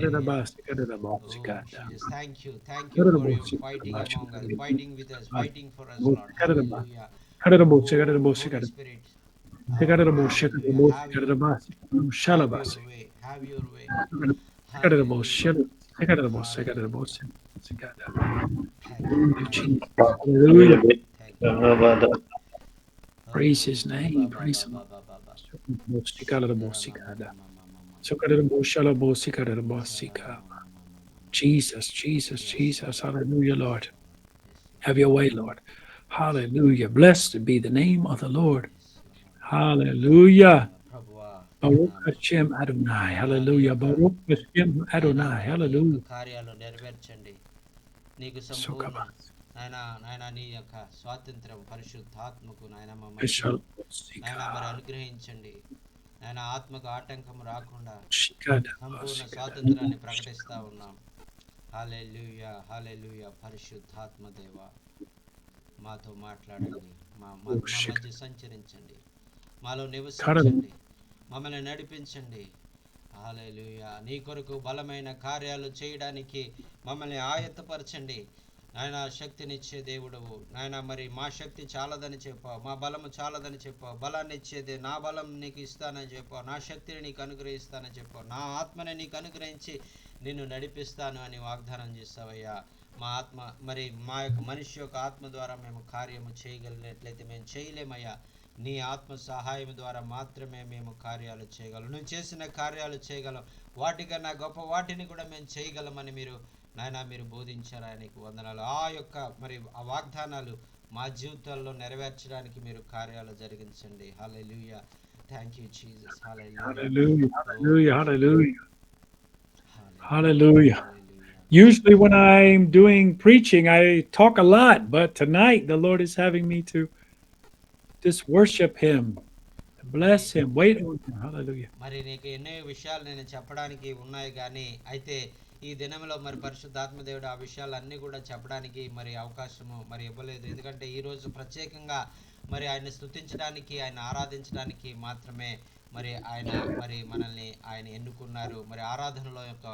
Hallelujah. Oh, Jesus, thank you. Thank you for your fighting among us, fighting with us, fighting for us, Lord. Hallelujah. Oh, Holy Spirit. Hallelujah. Have your way. Have your way. Have your way. Hallelujah. Hallelujah. Thank you. Thank you. Hallelujah. Thank you. Praise his Oh, name. ba ba Praise ba him. ba ba ba ba. Shara ma ma ma ma ma ma ma. Shara ma ma ma ma ma. Jesus, Jesus, Yes, Jesus. Lord. Hallelujah, Yes, Lord. Lord. Yes, Have Lord. your way, Lord. Yes, Lord. Hallelujah. Blessed be the name of the Lord. Yes, Lord. Hallelujah. Hallelujah. ప్రభువా నీ Baruch నామం. Hashem Adonai. నాయనా నీ Hallelujah. యొక్క Baruch Hashem నాయనా Adonai. మరి నీ యొక్క Hallelujah. కార్యాలు నెరవేర్చండి. నీకు సంపూర్ణ Sukabas. నాయనా నీ యొక్క స్వాతంత్రం పరిశుద్ధాత్మకు నాయన మమ్మల్ని Vishal నాయన మరి Sika. అనుగ్రహించండి. నాయన ఆత్మకు ఆటంకం రాకుండా Shikada. సంపూర్ణ Shikada. స్వాతంత్రాన్ని ప్రకటిస్తూ ఉన్నాం. హల్లెలూయా హల్లెలూయా పరిశుద్ధాత్మ దేవ మాతో మాట్లాడండి. మా మధ్య సంచరించండి. మాలో నివసించండి. మమ్మల్ని నడిపించండి. హల్లెలూయా నీ కొరకు బలమైన కార్యాలు చేయడానికి మమ్మల్ని ఆయత్తపరచండి. నాయన శక్తినిచ్చే దేవుడవు. నాయన మరి మా శక్తి చాలదని చెప్పావు, మా బలము చాలదని చెప్పావు. బలాన్ని ఇచ్చేదే నా బలం నీకు ఇస్తానని చెప్పావు, నా శక్తిని నీకు అనుగ్రహిస్తానని చెప్పావు, నా ఆత్మని నీకు అనుగ్రహించి నిన్ను నడిపిస్తాను అని వాగ్దానం చేస్తావయ్యా. మా ఆత్మ మరి మా యొక్క మనిషి యొక్క ఆత్మ ద్వారా మేము కార్యము చేయగలిగినట్లయితే మేము చేయలేమయ్యా. నీ ఆత్మ సహాయం ద్వారా మాత్రమే మేము కార్యాలు చేయగలం. నువ్వు చేసిన కార్యాలు చేయగలం. వాటికన్నా గొప్ప వాటిని కూడా మేము చేయగలమని మీరు బోధించారు. ఆయనకు వందనాలు. ఆ యొక్క మరి ఆ వాగ్దానాలు మా జీవితాల్లో నెరవేర్చడానికి మీరు కార్యాలు జరిగించండి. హల్లెలూయా. Thank you Jesus. Hallelujah. Hallelujah. Hallelujah. Hallelujah. Hallelujah. Hallelujah. Usually, when I'm doing preaching, I talk a lot, but tonight the Lord is having me to just worship Him, bless Him, wait on Him. Hallelujah. మరి నీకు ఎన్నో విషయాలు నేను చెప్పడానికి ఉన్నాయి, కానీ అయితే ఈ దినంలో మరి పరిశుద్ధాత్మ దేవుడు ఆ విషయాలన్నీ కూడా చెప్పడానికి మరి అవకాశము మరి ఇవ్వలేదు. ఎందుకంటే ఈరోజు ప్రత్యేకంగా మరి ఆయన స్తుతించడానికి, ఆయన ఆరాధించడానికి మాత్రమే మరి ఆయన మరి మనల్ని ఆయన ఎన్నుకున్నారు. మరి ఆరాధనలో యొక్క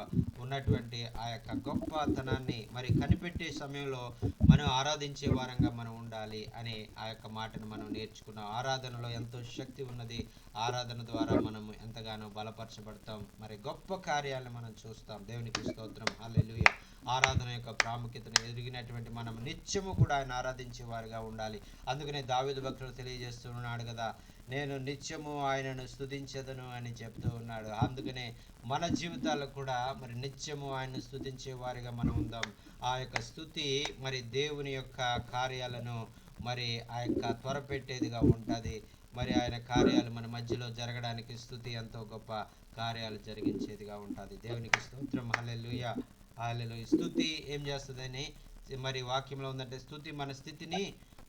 ఉన్నటువంటి ఆ యొక్క గొప్పతనాన్ని మరి కనిపెట్టే సమయంలో మనం ఆరాధించే వారంగా మనం ఉండాలి అనే ఆ యొక్క మాటను మనం నేర్చుకున్నాం. ఆరాధనలో ఎంతో శక్తి ఉన్నది. ఆరాధన ద్వారా మనం ఎంతగానో బలపరచబడతాం. మరి గొప్ప కార్యాలను మనం చూస్తాం. దేవునికి స్తోత్రం. హల్లెలూయా. ఆరాధన యొక్క ప్రాముఖ్యతను ఎరిగినటువంటి మనం నిత్యము కూడా ఆయన ఆరాధించే వారుగా ఉండాలి. అందుకనే దావీదు భక్తుడు తెలియజేస్తూ ఉన్నాడు కదా, నేను నిత్యము ఆయనను స్తుతించెదను అని చెప్తూ ఉన్నాడు. అందుకనే మన జీవితాల్లో కూడా మరి నిత్యము ఆయనను స్తుతించే వారిగా మనం ఉందాం. ఆ యొక్క స్తుతి మరి దేవుని యొక్క కార్యాలను మరి ఆ యొక్క త్వరపెట్టేదిగా ఉంటుంది. మరి ఆయన కార్యాలు మన మధ్యలో జరగడానికి స్తుతి ఎంతో గొప్ప కార్యాలు జరిగించేదిగా ఉంటుంది. దేవునికి స్తోత్రం. హల్లెలూయా. హల్లెలూయా. స్తుతి ఏం చేస్తుందని మరి వాక్యంలో ఉందంటే, స్తుతి మన స్థితిని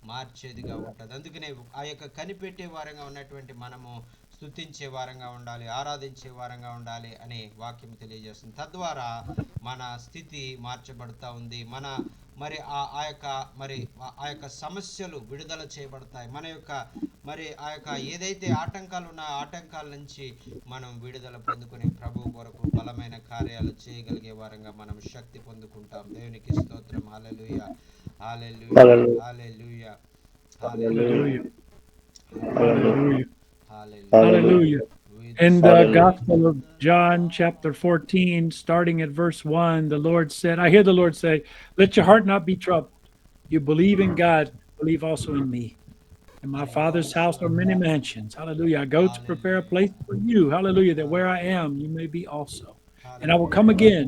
మార్చేదిగా ఉంటుంది. అందుకనే ఆ యొక్క కనిపెట్టే వారంగా ఉన్నటువంటి మనము స్తుతించే వారంగా ఉండాలి, ఆరాధించే వారంగా ఉండాలి అని వాక్యం తెలియజేస్తుంది. తద్వారా మన స్థితి మార్చబడుతూ ఉంది. మన మరి ఆ యొక్క సమస్యలు విడుదల చేయబడతాయి. మన యొక్క మరి ఆ యొక్క ఏదైతే ఆటంకాలు ఉన్నాయో ఆటంకాల నుంచి మనం విడుదల పొందుకుని ప్రభు కొరకు బలమైన కార్యాలు చేయగలిగే వారంగా మనం శక్తి పొందుకుంటాం. దేవునికి స్తోత్రం. Hallelujah. Hallelujah. Hallelujah. Hallelujah. Hallelujah. Hallelujah. Hallelujah. Hallelujah. With In the Hallelujah. Gospel of John, chapter 14, starting at verse 1, the Lord said, I hear the Lord say, let your heart not be troubled. You believe in God, believe also in me. In my Father's house are many mansions. Hallelujah. I go to prepare a place for you. Hallelujah. That where I am, you may be also. And I will come again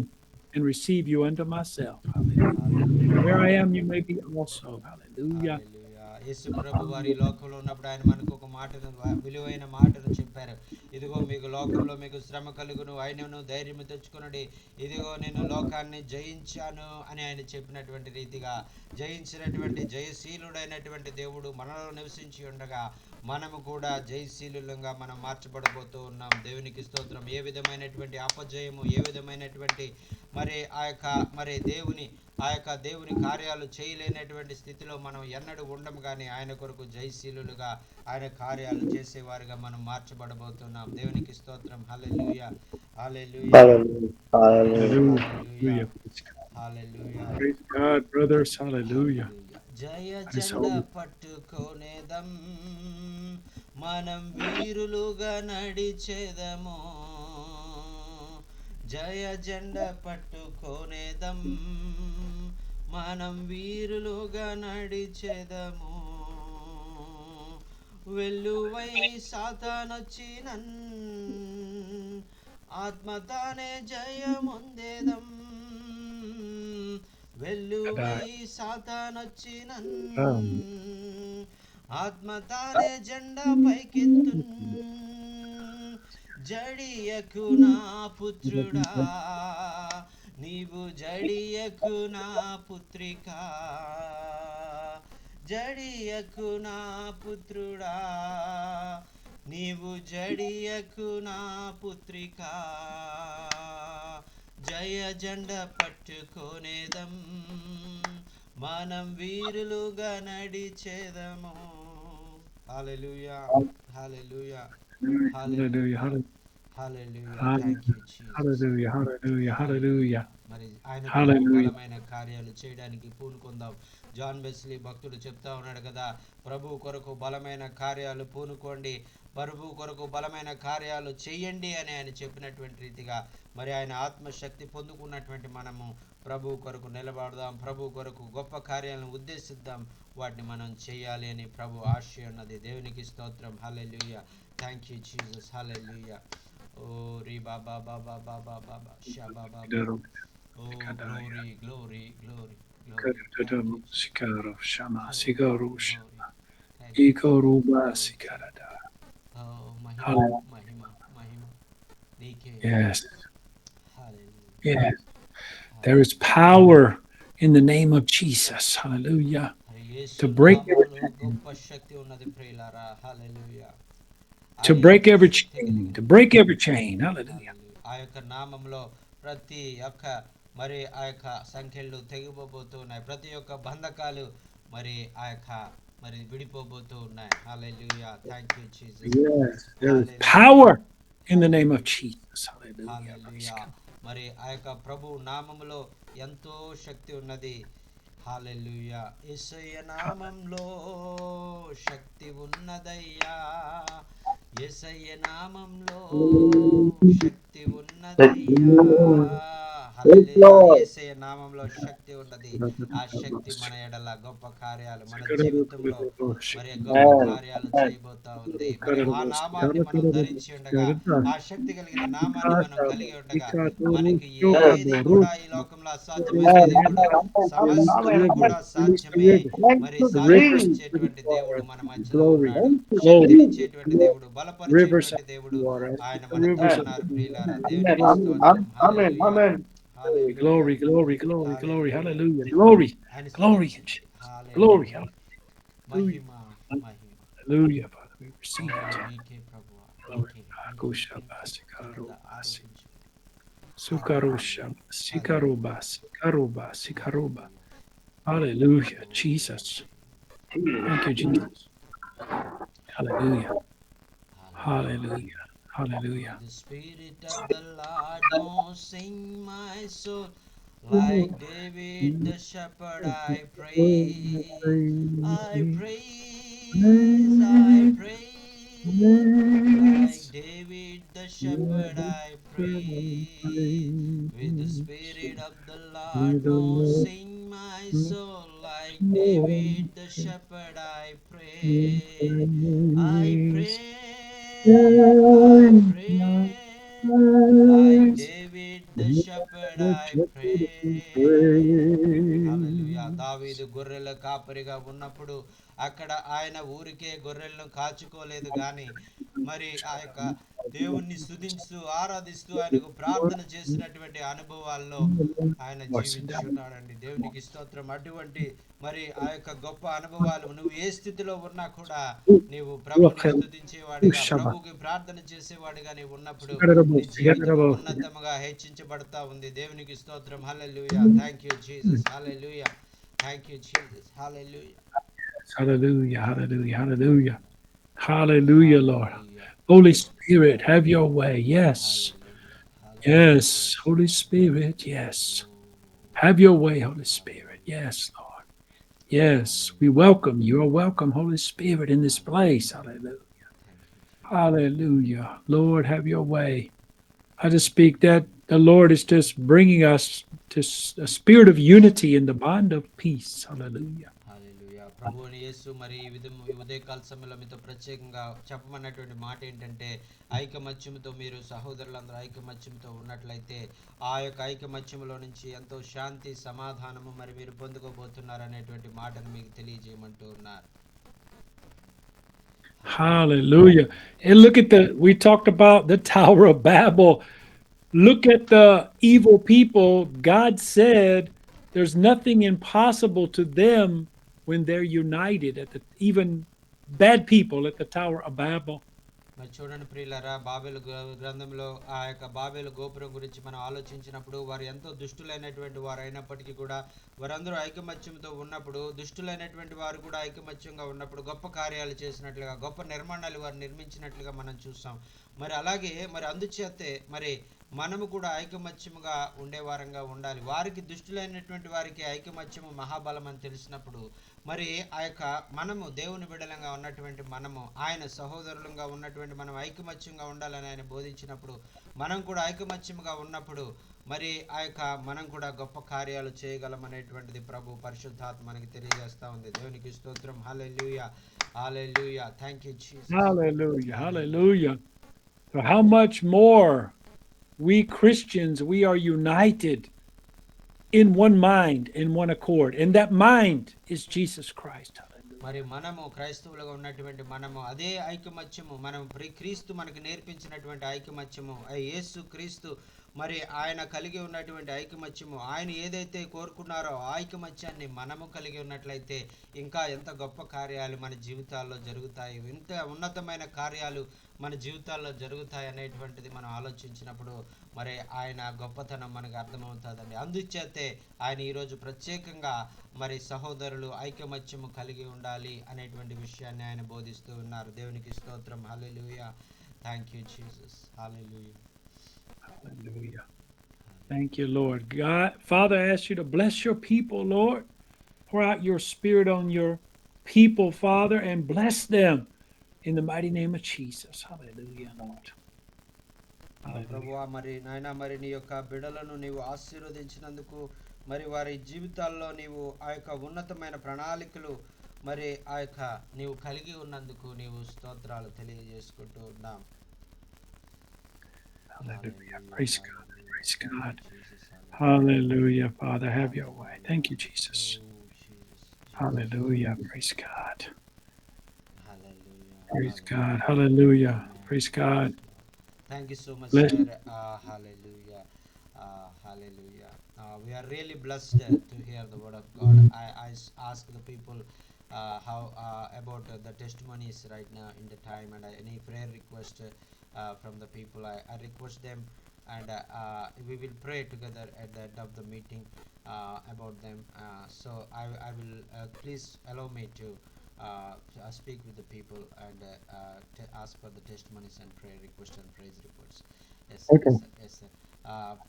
and receive you unto myself. Hallelujah. Where I am, you may be also. Hallelujah. హల్లెలూయా. యేసు ప్రభు వారు ఈ లోకంలో ఉన్నప్పుడు ఆయన మనకు ఒక మాటను విలువైన మాటను చెప్పారు. ఇదిగో మీకు లోకంలో మీకు శ్రమ కలుగును, అయినను ధైర్యం తెచ్చుకొనుడి, ఇదిగో నేను లోకాన్ని జయించాను అని ఆయన చెప్పినటువంటి రీతిగా జయించినటువంటి జయశీలుడైనటువంటి దేవుడు మనలో నివసించి ఉండగా మనము కూడా జయశీలులంగా మనం మార్చబడబోతూ ఉన్నాం. దేవునికి స్తోత్రం. ఏ విధమైనటువంటి అపజయము, ఏ విధమైనటువంటి మరి ఆ యొక్క దేవుని కార్యాలు చేయలేనటువంటి స్థితిలో మనం ఎన్నడూ ఉండము, కానీ ఆయన కొరకు జయశీలులుగా ఆయన కార్యాలు చేసేవారుగా మనం మార్చబడబోతున్నాం. దేవునికి స్తోత్రం. హల్లెలూయా, హల్లెలూయా, Hallelujah. హల్లెలూయా, హల్లెలూయా. Praise God, brothers. Hallelujah. జయ జెండా పట్టుకోనేదం, మనం వీరులుగా నడిచేదము. జయ జెండా పట్టుకోనేదం, మనం వీరులుగా నడిచేదము. వెల్లువై సాతానొచ్చినన్, ఆత్మతానే జయముందేదం. వెల్లువై సాతానొచ్చినన్, ఆత్మతానే జెండా పైకెత్తున్. జడియకు నా పుత్రుడా, నీవు జడియకు నా పుత్రిక. జడియకు నా పుత్రుడా, నీవు జడియకు నా పుత్రిక. జయ జెండ పట్టుకోనేదం, మనం వీరులుగా నడిచేదము. హల్లెలూయా, హల్లెలూయా, Hallelujah. Hallelujah. Thank you Jesus. Hallelujah. Hallelujah. Hallelujah. మరి ఆయన హల్లెలూయా. బలమైన కార్యాలు చేయడానికి పూనుకుందాం. జాన్ వెస్లీ భక్తుడు చెప్తా ఉన్నాడు కదా, ప్రభు కొరకు బలమైన కార్యాలు పూనుకోండి, ప్రభు కొరకు బలమైన కార్యాలు చేయండి అని ఆయన చెప్పినటువంటి రీతిగా మరి ఆయన ఆత్మశక్తి పొందుకున్నటువంటి మనము ప్రభు కొరకు నిలబడదాం, ప్రభు కొరకు గొప్ప కార్యాలను ఉద్దేశిద్దాం, వాటిని మనం చేయాలి అని ప్రభు ఆశ ఉన్నది. దేవునికి స్తోత్రం. Hallelujah. Thank you Jesus. Hallelujah. ఓ రీ బాబా బాబా బాబా బాబా షా బాబా. Oh, glory, glory, glory, glory. Sikaro Shama, Sigaro Shama, Thank you. Ikoruba Sikarada. Oh, mahima, Hallelujah. mahima, mahima. Nike. Yes, Hallelujah. yes. There is power in the name of Jesus. Hallelujah. మరి యేసు To break every నామములో గొప్ప శక్తి ఉన్నది ప్రియులారా. హల్లెలూయా. to break every chain, to break every chain. Hallelujah. ఆ యొక్క నామంలో ప్రతి ఒక్క మరి ఆ యొక్క సంఖ్యలు తెగిపోబోతూ ఉన్నాయి, ప్రతి ఒక్క బంధకాలు మరి ఆ యొక్క మరి విడిపోబోతూ ఉన్నాయి. Hallelujah. Thank you Jesus. Yes, there is power in the name of Jesus. Hallelujah. హల్లెలూయా. మరి ఆ యొక్క ప్రభు నామములో ఎంతో శక్తి ఉన్నది. హల్లెలూయా. యేసయ్య నామంలో శక్తి ఉన్నదయ్యా, యేసయ్య నామంలో శక్తి ఉన్నదయ్యా. హల్లెలూయా. యేసయ్య నామంలో శక్తి ఉన్నది. ఆ శక్తి మన ఎడల గొప్ప కార్యాలు మన జీవితంలో మరి గొప్ప కార్యాలు చేయబోతా ఉంది. మరి ఆ నామాన్ని మనం ధరించి ఉండగా, ఆ శక్తి కలిగిన నామాన్ని మనం కలిగి ఉండగా మనకి ఏది కూడా ఈ లోకంలో అసాధ్యమైనది ఉండదు. సమస్తము కూడా సాధ్యమే. మరి సాధించేటువంటి దేవుడు మన మధ్యలో ఉన్నాడు. శక్తినిచ్చేటువంటి దేవుడు, బలపరిచేటువంటి దేవుడు ఆయన మనతో ఉన్నారు ప్రియులారా. దేవునికి స్తోత్రం. హల్లెలూయా. Glory, glory, glory, glory. Hallelujah. Glory, glory, glory. Mahima, Mahima. Hallelujah, Father. We receive it. నీకే ప్రభువా. Glory. నీకే. Akusha Basikaru Basi. ఆరోపించు. Sukarusha Sikaruba Sikaruba Sikaruba. Hallelujah, Jesus. Thank you, Jesus. Hallelujah. Hallelujah. Hallelujah. The Spirit of the Lord moves in my soul, like David the shepherd. I praise, I praise, I praise, like David the shepherd. I praise, with the Spirit of the Lord moves in my soul, like David the shepherd. I praise, I praise. I pray like David the shepherd I హల్లెలూయా. దావీదు గొర్రెల కాపరిగా ఉన్నప్పుడు అక్కడ ఆయన ఊరికే గొర్రెలను కాచుకోలేదు గాని మరి ఆ యొక్క దేవుణ్ణి స్తుతిస్తూ ఆరాధిస్తూ ఆయనకు ప్రార్థన చేసినటువంటి అనుభవాల్లో ఆయన జీవించి ఉన్నాడండి. దేవునికి స్తోత్రం. అటువంటి మరి ఆ యొక్క గొప్ప అనుభవాలు నువ్వు ఏ స్థితిలో ఉన్నా కూడా నీవు ప్రభుని స్తుతించేవాడిగా ప్రభుకి ప్రార్థన చేసేవాడిగా నీవు ఉన్నప్పుడు నీ జీవితము ఉన్నతముగా హెచ్చించబడతా ఉంది. దేవునికి స్తోత్రం. Hallelujah. Thank you Jesus. Hallelujah. Thank you Jesus. Hallelujah. Hallelujah, hallelujah, hallelujah. Hallelujah, Lord. Holy Spirit, have your way. Yes. Yes, Holy Spirit, yes. Have your way, Holy Spirit. Yes, Lord. Yes, we welcome you. You're welcome, Holy Spirit, in this place. Hallelujah. Hallelujah. Lord, have your way. I just speak that the Lord is just bringing us to a spirit of unity in the bond of peace. Hallelujah. హల్లెలూయా. ప్రభువైన యేసు మరి ఈ ఉదయకాల సమయంలో మీతో ప్రత్యేకంగా చెప్పమన్నటువంటి మాట ఏంటంటే ఐకమత్యముతో మీరు సహోదరులందరూ ఐకమత్యంతో ఉన్నట్లయితే ఆ యొక్క ఐకమత్యములో నుంచి ఎంతో శాంతి సమాధానము మరి మీరు పొందుకోబోతున్నారు అనేటువంటి మాటను మీకు తెలియజేయమంటూ ఉన్నారు. Hallelujah. And look at we talked about the Tower of Babel. Look at the evil people. God said there's nothing impossible to them when they're united even bad people at the Tower of Babel. మరి చూడండి ప్రియులారా, బాబేలు గ్రంథంలో ఆ యొక్క బాబేలు గోపురం గురించి మనం ఆలోచించినప్పుడు వారు ఎంతో దుష్టులైనటువంటి వారు అయినప్పటికీ కూడా వారందరూ ఐకమత్యంతో ఉన్నప్పుడు దుష్టులైనటువంటి వారు కూడా ఐకమత్యంగా ఉన్నప్పుడు గొప్ప కార్యాలు చేసినట్లుగా గొప్ప నిర్మాణాలు వారు నిర్మించినట్లుగా మనం చూస్తాం. మరి అలాగే మరి అందుచేతే మరి మనము కూడా ఐకమత్యముగా ఉండేవారంగా ఉండాలి. వారికి దుష్టులైనటువంటి వారికి ఐకమత్యము మహాబలం అని తెలిసినప్పుడు మరి ఆ యొక్క మనము దేవుని బిడ్డలంగా ఉన్నటువంటి మనము ఆయన సహోదరులంగా ఉన్నటువంటి మనం ఐకమత్యంగా ఉండాలని ఆయన బోధించినప్పుడు మనం కూడా ఐకమత్యముగా ఉన్నప్పుడు మరి ఆ యొక్క మనం కూడా గొప్ప కార్యాలు చేయగలం అనేటువంటిది ప్రభు పరిశుద్ధాత్మ మనకి తెలియజేస్తా ఉంది. దేవునికి స్తోత్రం. Hallelujah. Hallelujah. Thank you Jesus. Hallelujah. Hallelujah. So how much more we Christians, we are united in one mind, in one accord. And that mind is Jesus Christ. మరి మనము క్రైస్తవులుగా ఉన్నటువంటి మనము అదే ఐకమత్యము మనం క్రీస్తు మనకు నేర్పించినటువంటి ఐకమత్యము యేసు క్రీస్తు మరి ఆయన కలిగి ఉన్నటువంటి ఐకమత్యము ఆయన ఏదైతే కోరుకున్నారో ఆ ఐకమత్యాన్ని మనము కలిగి ఉన్నట్లయితే ఇంకా ఎంత గొప్ప కార్యాలు మన జీవితాల్లో జరుగుతాయి, ఎంత ఉన్నతమైన కార్యాలు మన జీవితాల్లో జరుగుతాయి అనేటువంటిది మనం ఆలోచించినప్పుడు మరి ఆయన గొప్పతనం మనకు అర్థమవుతుందండి. అందుచేతే ఆయన ఈరోజు ప్రత్యేకంగా మరి సహోదరులు ఐకమత్యము కలిగి ఉండాలి అనేటువంటి విషయాన్ని ఆయన బోధిస్తూ ఉన్నారు. దేవునికి స్తోత్రం. Hallelujah. Thank you Jesus. Hallelujah. Hallelujah. Thank you, Lord. God, Father, I ask you to bless your people, Lord. Pour out your spirit on your people, Father, and bless them in the mighty name of Jesus. Hallelujah, Lord. ప్రభువా మరి నాయనా మరి నీ యొక్క బిడ్డలను నీవు ఆశీర్వదించినందుకు మరి వారి జీవితాల్లో నీవు ఆ యొక్క ఉన్నతమైన ప్రణాళికలు మరి ఆ యొక్క నీవు కలిగి ఉన్నందుకు నీవు స్తోత్రాలు తెలియజేసుకుంటూ ఉన్నాం. Hallelujah. Praise God. Praise God. Hallelujah, Father. Have your way. Thank you, Jesus. Hallelujah. Praise God. Praise God. Hallelujah. Praise God. Thank you so much, Bless- sir. Hallelujah. Hallelujah. We are really blessed to hear the word of God. I ask the people how about the testimonies right now in the time, and any prayer request from the people. I request them, and we will pray together at the end of the meeting about them. So I will please allow me to speak with the people and ask for the testimonies and prayer requests and praise reports. Yes, sir. Okay. Yes, sir. Yes, sir.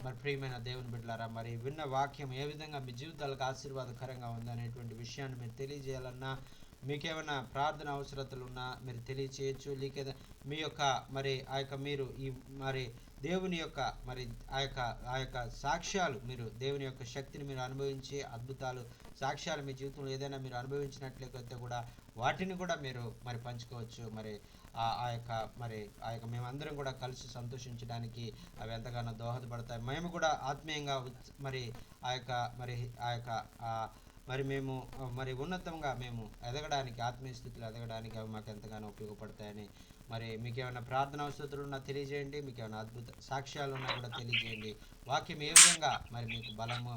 మరి ప్రియమైన దేవుని బిడ్డలారా, మరి విన్న వాక్యం ఏ విధంగా మీ జీవితాలకు ఆశీర్వాదకరంగా ఉందనేటువంటి విషయాన్ని మీరు తెలియజేయాలన్నా, మీకేమైనా ప్రార్థన అవసరతలు ఉన్నా మీరు తెలియచేయచ్చు. లేక మీ యొక్క మరి ఆ యొక్క మీరు ఈ మరి దేవుని యొక్క మరి ఆ యొక్క సాక్ష్యాలు మీరు దేవుని యొక్క శక్తిని మీరు అనుభవించి అద్భుతాలు సాక్ష్యాలు మీ జీవితంలో ఏదైనా మీరు అనుభవించినట్లయితే కూడా వాటిని కూడా మీరు మరి పంచుకోవచ్చు. మరి ఆ యొక్క మేమందరం కూడా కలిసి సంతోషించడానికి అవి ఎంతగానో దోహదపడతాయి. మేము కూడా ఆత్మీయంగా మరి ఆ యొక్క మరి ఆ యొక్క మరి మేము మరి ఉన్నతంగా మేము ఎదగడానికి ఆత్మీయ స్థితిలో ఎదగడానికి అవి మాకు ఎంతగానో ఉపయోగపడతాయని మరి మీకు ఏమైనా ప్రార్థన అవసరాలు ఉన్నా తెలియజేయండి. మీకు ఏమైనా అద్భుత సాక్ష్యాలు ఉన్నా కూడా తెలియజేయండి. వాక్యం ఏ విధంగా మరి మీకు బలము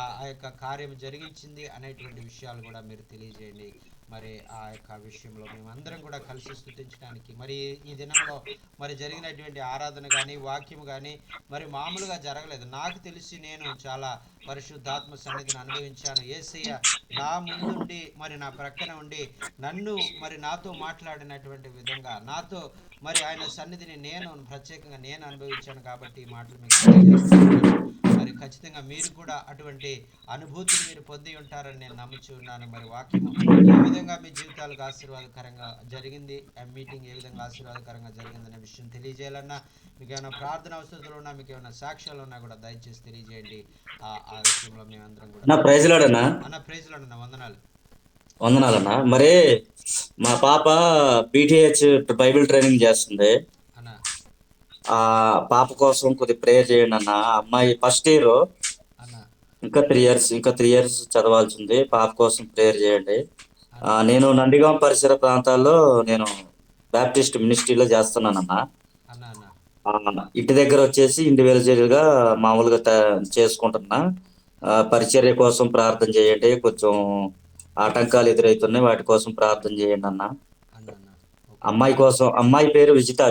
ఆ యొక్క కార్యం జరిగించింది అనేటువంటి విషయాలు కూడా మీరు తెలియజేయండి. మరి ఆ యొక్క విషయంలో మేమందరం కూడా కలిసి స్తుతించడానికి మరి ఈ దినంలో మరి జరిగినటువంటి ఆరాధన కానీ వాక్యం కానీ మరి మామూలుగా జరగలేదు. నాకు తెలిసి నేను చాలా పరిశుద్ధాత్మ సన్నిధిని అనుభవించాను. యేసయ్య నా ముందుండి మరి నా ప్రక్కన ఉండి నన్ను మరి నాతో మాట్లాడినటువంటి విధంగా నాతో మరి ఆయన సన్నిధిని నేను ప్రత్యేకంగా నేను అనుభవించాను. కాబట్టి ఈ మాటలు మీకు తెలియజేస్తున్నాను. మరి ఖచ్చితంగా మీరు కూడా అటువంటి అనుభూతిని మీరు పొంది ఉంటారని నేను నమ్ముచూ ఉన్నాను. మరి వాక్యము ఏ విధంగా మీ జీవితాలకు ఆశీర్వాదకరంగా జరిగింది, ఆ మీటింగ్ ఏ విధంగా ఆశీర్వాదకరంగా జరిగిందనే విషయం తెలియజేయాలన్నా, మీకు ఏమైనా ప్రార్థన అవసరాలు ఉన్నా, మీకు ఏమైనా సాక్ష్యాలు ఉన్నా కూడా దయచేసి తెలియజేయండి. ఆ విషయంలో మేమందరం కూడా నా ప్రైజ్లాడనా అన్న ప్రైజ్లో అన్న వందనాలు. వందనాలన్నా. మరి మా పాప పీటీహెచ్ బైబిల్ ట్రైనింగ్ చేస్తుంది. అన్న ఆ పాప కోసం కొద్ది ప్రేయర్ చేయండి అన్న. అమ్మాయి ఫస్ట్ ఇయర్, అన్న ఇంకా 3 ఇయర్స్ చదవాల్సి ఉంది. పాప కోసం ప్రేయర్ చేయండి. నేను నందిగాం పరిసర ప్రాంతాల్లో నేను బ్యాప్టిస్ట్ మినిస్ట్రీలో చేస్తున్నానన్నా. అన్న ఇంటి దగ్గర వచ్చేసి ఇండివిజువల్ గా మామూలుగా చేసుకుంటున్నా. పరిచర్య కోసం ప్రార్థన చేయండి. కొంచెం ఆటంకాలు ఎదురవుతున్నాయి, వాటి కోసం ప్రార్థన చేయండి అన్న. అన్న అన్న అమ్మాయి కోసం, అమ్మాయి పేరు విజిత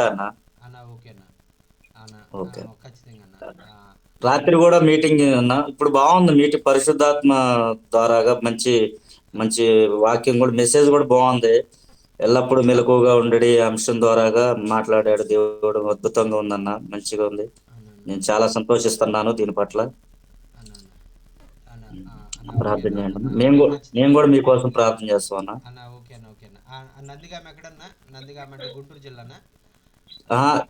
అన్న. అన్న ఓకేనా అన్న ఓకే. ఖచ్చితంగా అన్న. రాత్రి కూడా మీటింగ్ అన్న. ఇప్పుడు బాగుంది మీటింగ్, పరిశుద్ధాత్మ ద్వారాగా మంచి మంచి వాక్యం కూడా, మెసేజ్ కూడా బాగుంది. ఎల్లప్పుడూ మెలకుగా ఉండడి అంశం ద్వారాగా మాట్లాడాడు దేవుడు. అద్భుతంగా ఉందన్న, మంచిగా ఉంది. నేను చాలా సంతోషిస్తున్నాను దీని పట్ల. ప్రార్థన చేయండి. మేము కూడా మీకోసం ప్రార్థన చేస్తాం అన్న. అన్న ఓకేనా ఓకేనా. నందిగామ ఎక్కడన్నా? నందిగామ అంటే గుంటూరు జిల్లానా?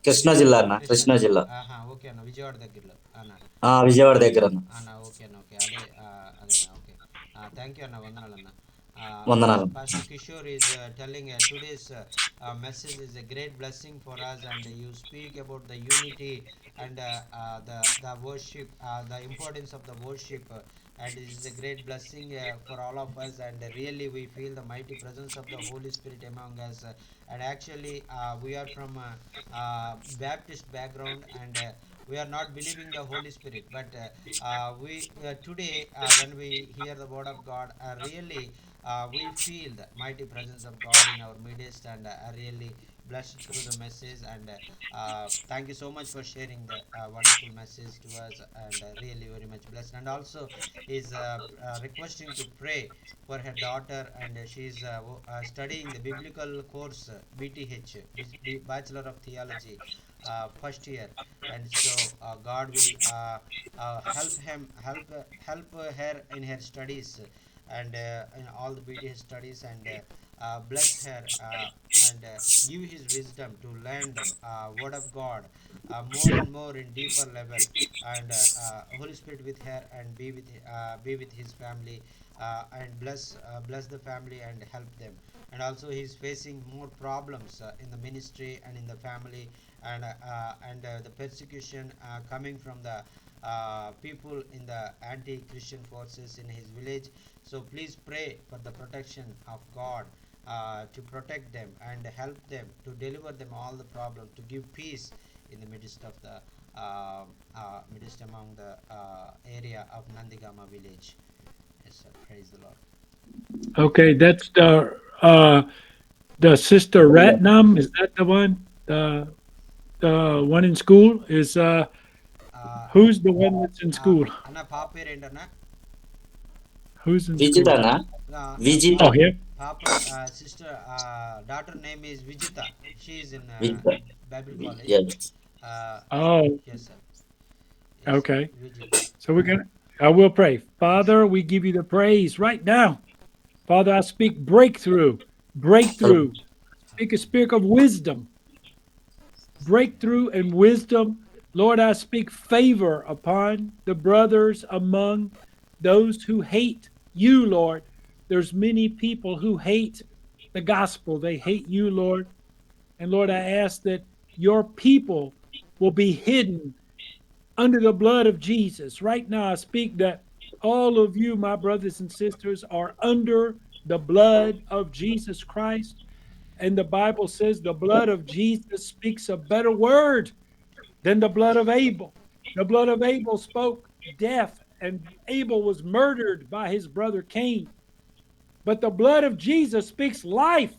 కృష్ణా జిల్లా అన్న, కృష్ణా జిల్లా. ఓకే అన్న, విజయవాడ దగ్గరలో అన్న. విజయవాడ దగ్గర అన్న. అన్న ఓకేనా ఓకే. అదే ఓకే. థ్యాంక్ యూ అన్న, వందనాలు అన్న. వందనాలు. Pastor Kishore is telling today's message is a great blessing for us, and you speak about the unity and the worship, the importance of the worship, and it is a great blessing for all of us, and really we feel the mighty presence of the Holy Spirit among us. And actually we are from Baptist background, and we are not believing the Holy Spirit, but we today when we hear the word of God, really we feel the mighty presence of God in our midst, and are really blessed through the message. And thank you so much for sharing the wonderful message to us, and really very much blessed. And also is requesting to pray for her daughter, and she is studying the biblical course BTH, Bachelor of Theology, first year. And so God will help her in her studies, and in all the BTS studies, and bless her, and give his wisdom to learn the word of God more and more in deeper level, and Holy Spirit with her, and be with his family, and bless the family and help them. And also he is facing more problems in the ministry and in the family, and the persecution coming from the people in the anti-Christian forces in his village. So please pray for the protection of God, to protect them and help them, to deliver them all the problems, to give peace in the midst of the midst among the area of Nandigama village. Yes sir, praise the Lord. Okay, that's the sister Ratnam. Is that the one? The one in school is who's the one that's in school? Anna paapa పేరు ఏంటన్నా? Who's in Vijitha school? అన్న. Vijitha. Oh, here. Papa sister daughter name is Vijita. She is in Bible college. Yes. Oh, Yes sir. okay. Vijita. So I will pray. Father, we give you the praise right now. Father, I speak breakthrough. Speak a spirit of wisdom. Breakthrough and wisdom Lord, I speak favor upon the brothers among those who hate you, Lord. There's many people who hate the gospel. They hate you, Lord. And Lord, I ask that your people will be hidden under the blood of Jesus. Right now, I speak that all of you, my brothers and sisters, are under the blood of Jesus Christ. And the Bible says the blood of Jesus speaks a better word than the blood of Abel. The blood of Abel spoke death, and Abel was murdered by his brother Cain. But the blood of Jesus speaks life.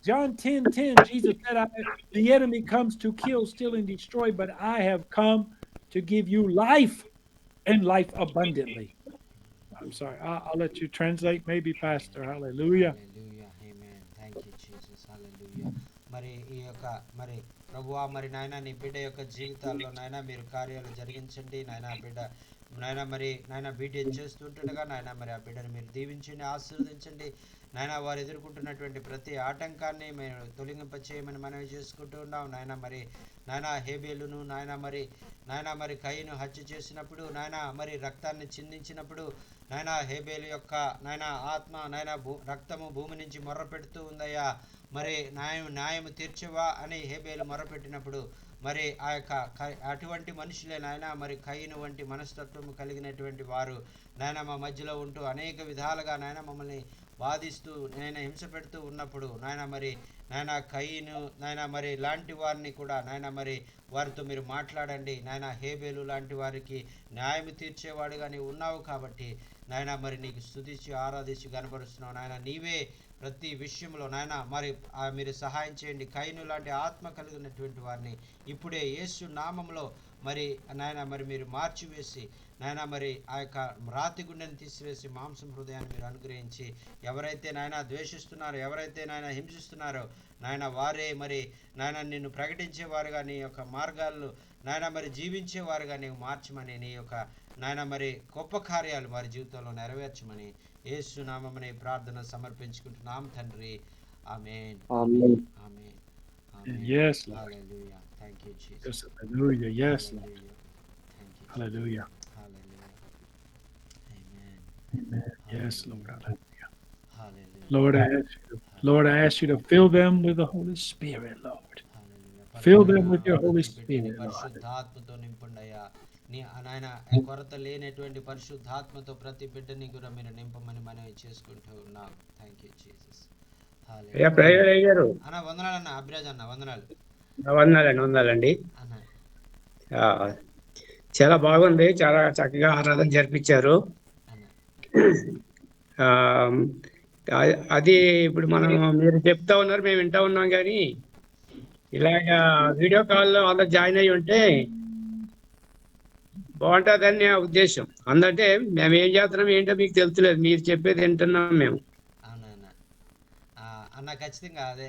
John 10:10, Jesus said, the enemy comes to kill, steal, and destroy, but I have come to give you life and life abundantly. I'm sorry. I'll let you translate, maybe, Pastor. Hallelujah. Hallelujah amen thank you Jesus హల్లెలూయా మరి ఈ యొక్క మరి ప్రభువా మరి నాయన నీ బిడ్డ యొక్క జీవితాల్లో నాయన మీరు కార్యాలు జరిగించండి నాయన బిడ్డ నాయన మరి నాయన బీటెక్ చేస్తుంటుండగా నాయన మరి ఆ బిడ్డను మీరు దీవించండి ఆశీర్వదించండి నాయన వారు ఎదుర్కొంటున్నటువంటి ప్రతి ఆటంకాన్ని మేము తొలగింప చేయమని మనవి చేసుకుంటూ ఉన్నాం నాయన మరి నాయన హేబేలును నాయన మరి కయ్యను హత్య చేసినప్పుడు నాయన మరి రక్తాన్ని చిందించినప్పుడు నాయన హేబేలు యొక్క నాయన ఆత్మ నాయన రక్తము భూమి నుంచి మొర్రపెడుతూ ఉందయ్యా మరి న్యాయము తీర్చవా అని హేబేలు మొర్రపెట్టినప్పుడు మరి ఆ యొక్క అటువంటి మనుషులే నాయన మరి కయ్యను వంటి మనస్తత్వము కలిగినటువంటి వారు నాయన మా మధ్యలో ఉంటూ అనేక విధాలుగా నాయన మమ్మల్ని బాధిస్తూ నాయన హింస పెడుతూ ఉన్నప్పుడు నాయన మరి నాయన కయ్యను నాయన మరి లాంటి వారిని కూడా నాయన మరి వారితో మీరు మాట్లాడండి నాయన హేబేలు లాంటి వారికి న్యాయం తీర్చేవాడుగా నీవు ఉన్నావు కాబట్టి నాయన మరి నీకు స్తుతించి ఆరాధించి కనపరుస్తున్నావు నాయన నీవే ప్రతి విషయంలో నాయన మరి మీరు సహాయం చేయండి కయ్యను లాంటి ఆత్మ కలిగినటువంటి వారిని ఇప్పుడే యేసు నామంలో మరి నాయన మరి మీరు మార్చివేసి నాయన మరి ఆ యొక్క రాతి గుండెని తీసివేసి మాంసం హృదయాన్ని మీరు అనుగ్రహించి ఎవరైతే నాయన ద్వేషిస్తున్నారో ఎవరైతే నాయన హింసిస్తున్నారో నాయన వారే మరి నాయన నిన్ను ప్రకటించేవారుగా నీ యొక్క మార్గాల్లో నాయన మరి జీవించేవారుగా నీవు మార్చమని నీ యొక్క నాయన మరి గొప్ప కార్యాలు వారి జీవితంలో నెరవేర్చమని యేసు నామమున ఈ ప్రార్థన సమర్పించుకుంటున్నాం తండ్రి ఆమేన్ Amen. Amen Yes, Lord. Hallelujah thank you Jesus Yes, hallelujah. Yes, Lord. Thank you Hallelujah. Hallelujah amen Amen. Yes, Lord. Hallelujah. Hallelujah Lord, I ask you to fill them with the Holy Spirit, Lord. Hallelujah Fill them with your Holy బిడ్డని Spirit, Lord. పరిశుద్ధాత్మతో నింపుండయ్యా నీ నాయన కొరత లేనటువంటి పరిశుద్ధాత్మతో ప్రతి బిడ్డని కూడా మీరు నింపమని మనవి చేసుకుంటూ ఉన్నాం థ్యాంక్ యూ జీసస్ అయ్యా ప్రేయర్ అయ్యారు అన్న వందనాలు అన్న అభిరాజ్ అన్న వందనాలు వందాలండి అన్న ఆ, చాలా బాగుంది చాలా చక్కగా ఆరాధన జరిపించారు అన్న ఆ, అది ఇప్పుడు మనం మీరు చెప్తా ఉన్నారు మేము వింటా ఉన్నాం కానీ ఇలాగా వీడియో కాల్లో అందరు జాయిన్ అయ్యి ఉంటే బాగుంటుందని నా ఉద్దేశం అందుకంటే మేము ఏం చేస్తున్నాం ఏంటో మీకు తెలుస్తలేదు మీరు చెప్పేది వింటున్నాం మేము అవునన్న అన్న ఖచ్చితంగా అదే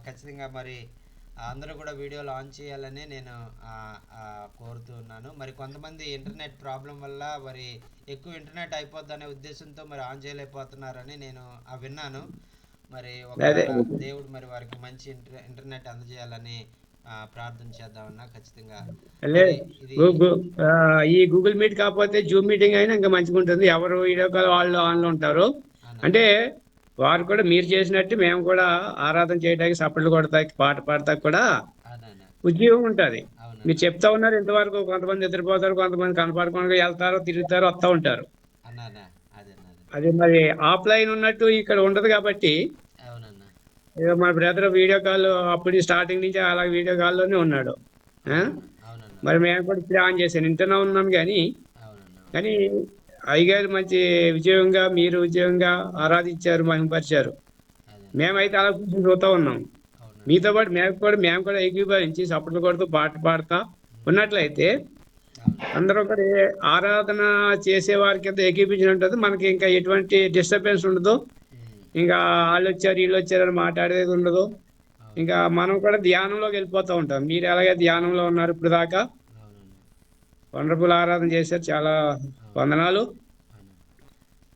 ఖచ్చితంగా మరి అందరూ కూడా వీడియోలు ఆన్ చేయాలని నేను కోరుతూ ఉన్నాను మరి కొంతమంది ఇంటర్నెట్ ప్రాబ్లం వల్ల మరి ఎక్కువ ఇంటర్నెట్ అయిపోద్ది అనే ఉద్దేశంతో మరి ఆన్ చేయలేకపోతున్నారని నేను విన్నాను మరి ఒకవేళ దేవుడు మరి వారికి మంచి ఇంటర్నెట్ అందజేయాలని ప్రార్థన చేద్దామన్నా ఖచ్చితంగా ఇది ఈ గూగుల్ మీట్ కాకపోతే జూమ్ మీటింగ్ అయినా ఇంకా మంచిగా ఉంటుంది ఎవరు వీడియో కాల్ వాళ్ళు ఆన్లో ఉంటారు అంటే వారు కూడా మీరు చేసినట్టు మేము కూడా ఆరాధన చేయడానికి సపరేట్ కొడతాకి పాట పాడతాకి కూడా ఉద్యోగం ఉంటుంది మీరు చెప్తా ఉన్నారు ఇంతవరకు కొంతమంది నిద్రపోతారు కొంతమంది కనపడకుండా వెళ్తారు తిరుగుతారు వస్తూ ఉంటారు అది మరి ఆఫ్లైన్ ఉన్నట్టు ఇక్కడ ఉండదు కాబట్టి మా బ్రదర్ వీడియో కాల్ అప్పుడు స్టార్టింగ్ నుంచి అలా వీడియో కాల్లోనే ఉన్నాడు మరి మేము కూడా ఇప్పుడు ఆన్ చేశాను ఇంటనే ఉన్నాను కానీ అయ్యగారు మంచి విజయంగా మీరు విజయంగా ఆరాధించారు మహిమపరిచారు మేమైతే అలా కూర్చొని చూస్తూ ఉన్నాం మీతో పాటు మేము కూడా ఏకీభవించి సపోర్ట్లు కొడుతూ పాట పాడుతా ఉన్నట్లయితే అందరూ కూడా ఆరాధన చేసే వారి కింద ఏకీపించినట్టు మనకి ఇంకా ఎటువంటి డిస్టర్బెన్స్ ఉండదు ఇంకా వాళ్ళు వచ్చారు వీళ్ళు వచ్చారని మాట్లాడేది ఉండదు ఇంకా మనం కూడా ధ్యానంలోకి వెళ్ళిపోతూ ఉంటాం మీరు ఎలాగే ధ్యానంలో ఉన్నారు ఇప్పుడు దాకా వండర్ఫుల్ ఆరాధన చేశారు చాలా వందనాలు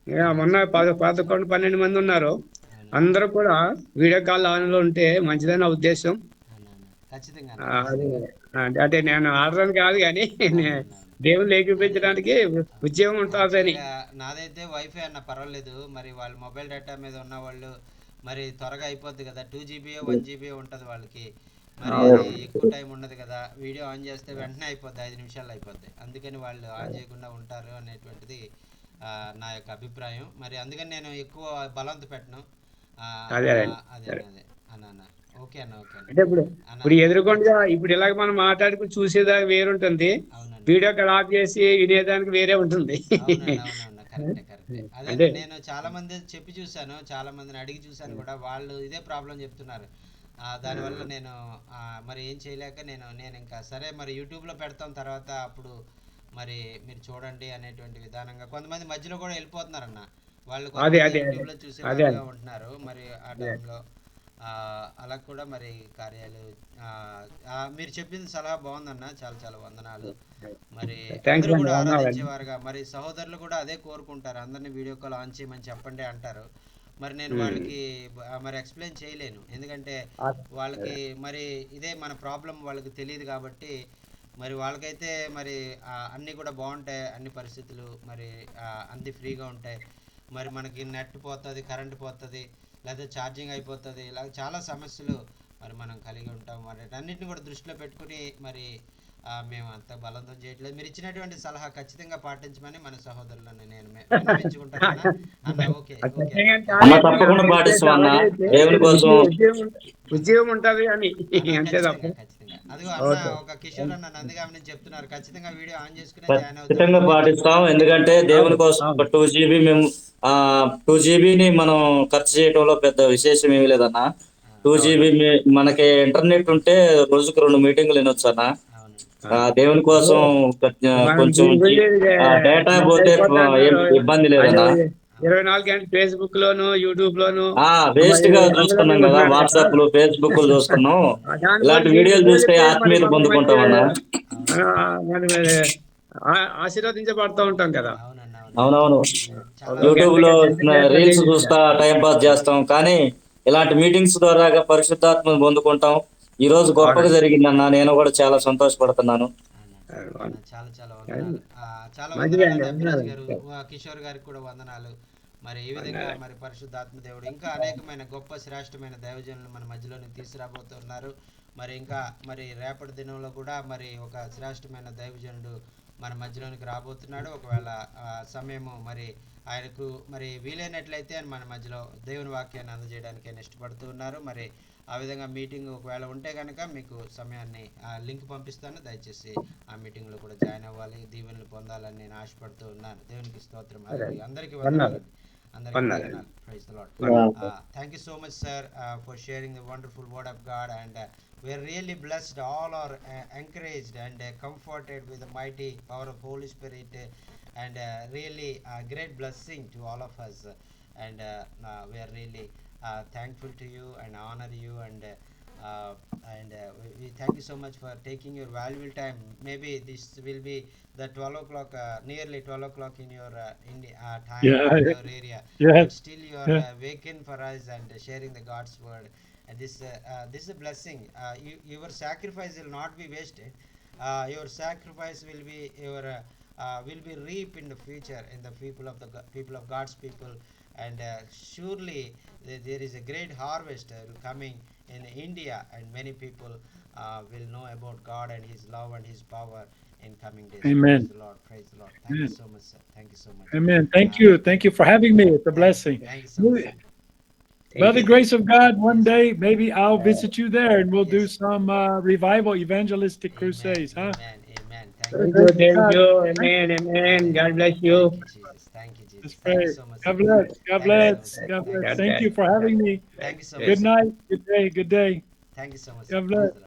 ఇక మొన్న 11-12 మంది ఉన్నారు అందరూ కూడా వీడియో కాల్ ఆన్లో ఉంటే మంచిదని నా ఉద్దేశం ఖచ్చితంగా ఆ, అది అంటే నేను ఆడడానికి కాదు కానీ దేవుని ఏకీపించడానికి ఉద్యోగం ఉంటుందని. నాదైతే వైఫై అన్న పర్వాలేదు, మరి వాళ్ళు మొబైల్ డేటా మీద ఉన్న వాళ్ళు మరి త్వరగా అయిపోద్ది కదా, 2 GB 1 GB ఉంటది వాళ్ళకి, మరి అది ఎక్కువ టైం ఉండదు కదా, వీడియో ఆన్ చేస్తే వెంటనే అయిపోద్ది, 5 నిమిషాల్లో అయిపోద్ది, అందుకని వాళ్ళు ఆన్ చేయకుండా ఉంటారు అనేటువంటిది నా యొక్క అభిప్రాయం. మరి అందుకని నేను ఎక్కువ బలవంత పెట్టను. అదే అదే అదే అన్న ఓకే అన్న, ఓకే అన్న. అంటే ఇప్పుడు ఎదురుకుండా ఇప్పుడు ఇలాగ మనం మాట్లాడుకుని చూసేదానికి వేరుంటుంది, అవునండి, వీడియో కాల్ ఆఫ్ చేసి వినేదానికి వేరే ఉంటుంది. అవునండి, అవునవును, కరెక్టే కరెక్టే. అదే అంటే నేను చాలా మంది చెప్పి చూశాను, చాలా మందిని అడిగి చూశాను కూడా, వాళ్ళు ఇదే ప్రాబ్లం చెప్తున్నారు. దానివల్ల నేను మరి ఏం చేయలేక నేను ఇంకా సరే మరి యూట్యూబ్లో పెడతాం తర్వాత అప్పుడు మరి మీరు చూడండి అనేటువంటి విధానంగా, కొంతమంది మధ్యలో కూడా వెళ్ళిపోతున్నారన్న, వాళ్ళు అదే కొంతమంది అదే అదే యూట్యూబ్లో అదే చూసేవారుగా ఉంటున్నారు, మరి ఆ అదే టైంలో అలా కూడా మరి కార్యాలు మీరు చెప్పింది సలహా బాగుందన్న, చాలా చాలా వందనాలు. మరి థ్యాంక్స్ అందరూ అండి, కూడా వందనాలండి. ఆరాధించేవారుగా, మరి సహోదరులు కూడా అదే కోరుకుంటారు, అందరినీ వీడియో కాల్ ఆన్ చేయమని చెప్పండి అంటారు. మరి నేను వాళ్ళకి మరి ఎక్స్ప్లెయిన్ చేయలేను, ఎందుకంటే వాళ్ళకి మరి ఇదే మన ప్రాబ్లం వాళ్ళకి తెలియదు కాబట్టి, మరి వాళ్ళకైతే మరి అన్నీ కూడా బాగుంటాయి, అన్ని పరిస్థితులు మరి అన్ని ఫ్రీగా ఉంటాయి, మరి మనకి నెట్ పోతుంది, కరెంట్ పోతుంది, లేదా ఛార్జింగ్ అయిపోతుంది, ఇలా చాలా సమస్యలు మరి మనం కలిగి ఉంటాం. మరి అన్నింటిని కూడా దృష్టిలో పెట్టుకుని మరి మేము అంత బలవంతం చేయట్లేదు, మీరు ఇచ్చినటువంటి సలహా ఖచ్చితంగా పాటించమని మన సహోదరులను నేను విన్నవించుకుంటానన్నా. అన్న ఓకే ఓకే ఖచ్చితంగా అన్న, అన్న కాదండి, నా తప్పకుండా ఉద్దేశం పాటిస్తాం అన్న, అలాగైతే దేవుని కోసం. ఉద్యోగం ఉంటది అని అన్న అంతే తప్ప. ఖచ్చితంగా ఖచ్చితంగా. అదిగో అన్న ఓకే, ఒక కిషోర్ అన్న నందిగామ నుంచి చెప్తున్నారు, ఖచ్చితంగా వీడియో ఆన్ చేసుకునే జాయిన్ ఖచ్చితంగా అవుతాను అని పాటిస్తాం, చెప్తున్నారు. ఎందుకంటే దేవుని అవును కోసం అవును 2 GB మేము 2 GBని మనం ఖర్చు చేయడంలో పెద్ద విశేషం ఏమీ లేదన్న. టూ అవును జీబీ మనకి ఇంటర్నెట్ ఉంటే రోజుకు 2 మీటింగులు వినొచ్చు అన్న. అవునండి, దేవుని కోసం మనం కొంచెం దీని గురించి డేటా పోతే సరిపోతా ఏం అన్నారు. ఇబ్బంది అది లేదన్నా. 24 గంటలు ఫేస్బుక్ లోను యూట్యూబ్ లోను వేస్ట్ మరి గా అందులోనే చూస్తున్నాం కదా, ఉంటున్నారు కదా. వాట్సాప్లు ఫేస్బుక్లు చూస్తున్నాం, దానికోసం ఇలాంటి దీనికి వీడియోలు చూస్తే ఉపయోగిస్తే మరి ఆత్మీయత మనకు మంచి పొందుకుంటామన్నా. అవునండి, మనం ఆశీర్వదించబడుతూ ఉంటాం కదా. అవునండి, అవునండి. అవునవును. చాలా ఒక యూట్యూబ్ లో గంట సేపు రీల్స్ అది చూస్తా టైం పాస్ చేస్తాం, కానీ ఇలాంటి మీటింగ్స్ ద్వారా పరిశుద్ధాత్మను పొందుకుంటాం. ఈ రోజు గొప్పగా అవునండి. జరిగిందన్న, నేను కూడా చాలా సంతోషపడుతున్నాను. అన్న చాలా చాలా వందనాలు, చాలా మంచిదే వందనాలు అండి, అండి అభిలాష్ గారు, వందనాలు. కిషోర్ గారికి కూడా వందనాలు. మరి ఈ విధంగా వందనాలు. మరి పరిశుద్ధాత్మ దేవుడు ఇంకా అనేకమైన గొప్ప శ్రేష్టమైన దైవజనులు మన మధ్యలోకి తీసుకురాబోతున్నారు. మరి ఇంకా మరి రేపటి దినంలో కూడా మరి ఒక శ్రేష్టమైన దైవజనుడు మన మధ్యలోనికి రాబోతున్నాడు. ఒకవేళ సమయము మరి ఆయనకు మరి వీలైనట్లయితే ఆయన మన మధ్యలో దేవుని వాక్యాన్ని అందజేయడానికి ఆయన ఇష్టపడుతూ ఉన్నారు. మరి ఆ విధంగా మీటింగ్ ఒకవేళ ఉంటే కనుక మీకు సమయాన్ని లింక్ పంపిస్తాను, దయచేసి ఆ మీటింగ్లో కూడా జాయిన్ అవ్వాలి, దీవెనలు పొందాలని నేను ఆశపడుతూ ఉన్నాను. దేవునికి స్తోత్రం, అందరికీ వందనాలు. వందనాలండి, అందరికీ వందనాలు. వందనాలు. Praise the Lord. వందనాలు. Thank you so much, sir, for sharing the wonderful word of God, and we are really blessed. All are encouraged and comforted with the mighty power of Holy Spirit, and really great blessing to all of us. And we are really thankful to you and honor you, and we thank you so much for taking your valuable time. Maybe this will be the 12 o'clock, nearly 12 o'clock in your time Yeah, in your area, yeah, but still you are yeah. waking for us and sharing the God's word. And this is a blessing. Your sacrifice will not be wasted. Your sacrifice will be will be reap in the future in the people of God's people, and surely there is a great harvest coming in India, and many people will know about God and His love and His power in coming days. Amen. Praise the Lord. Praise the Lord. Thank you Amen. so much, sir. Thank you so much. Amen. Thank you. Thank you for having me. It's a blessing. Thank you so much, sir. By the grace of God, one Yes. day maybe I'll visit you there and we'll do Yes. some revival evangelistic crusades, huh? Amen. Amen. By the Thank you, grace of thank God. you. Amen, amen. God bless you. Thank you, Jesus. Thank you, Jesus. Let's Thank you pray. so much, God sir. bless. God Thank you so bless. much, sir. God Thank bless. you, Thank sir. you for having me. Thank you so much, Good sir. night. Good day. Good day. Thank you so much, sir. God Praise bless. the Lord.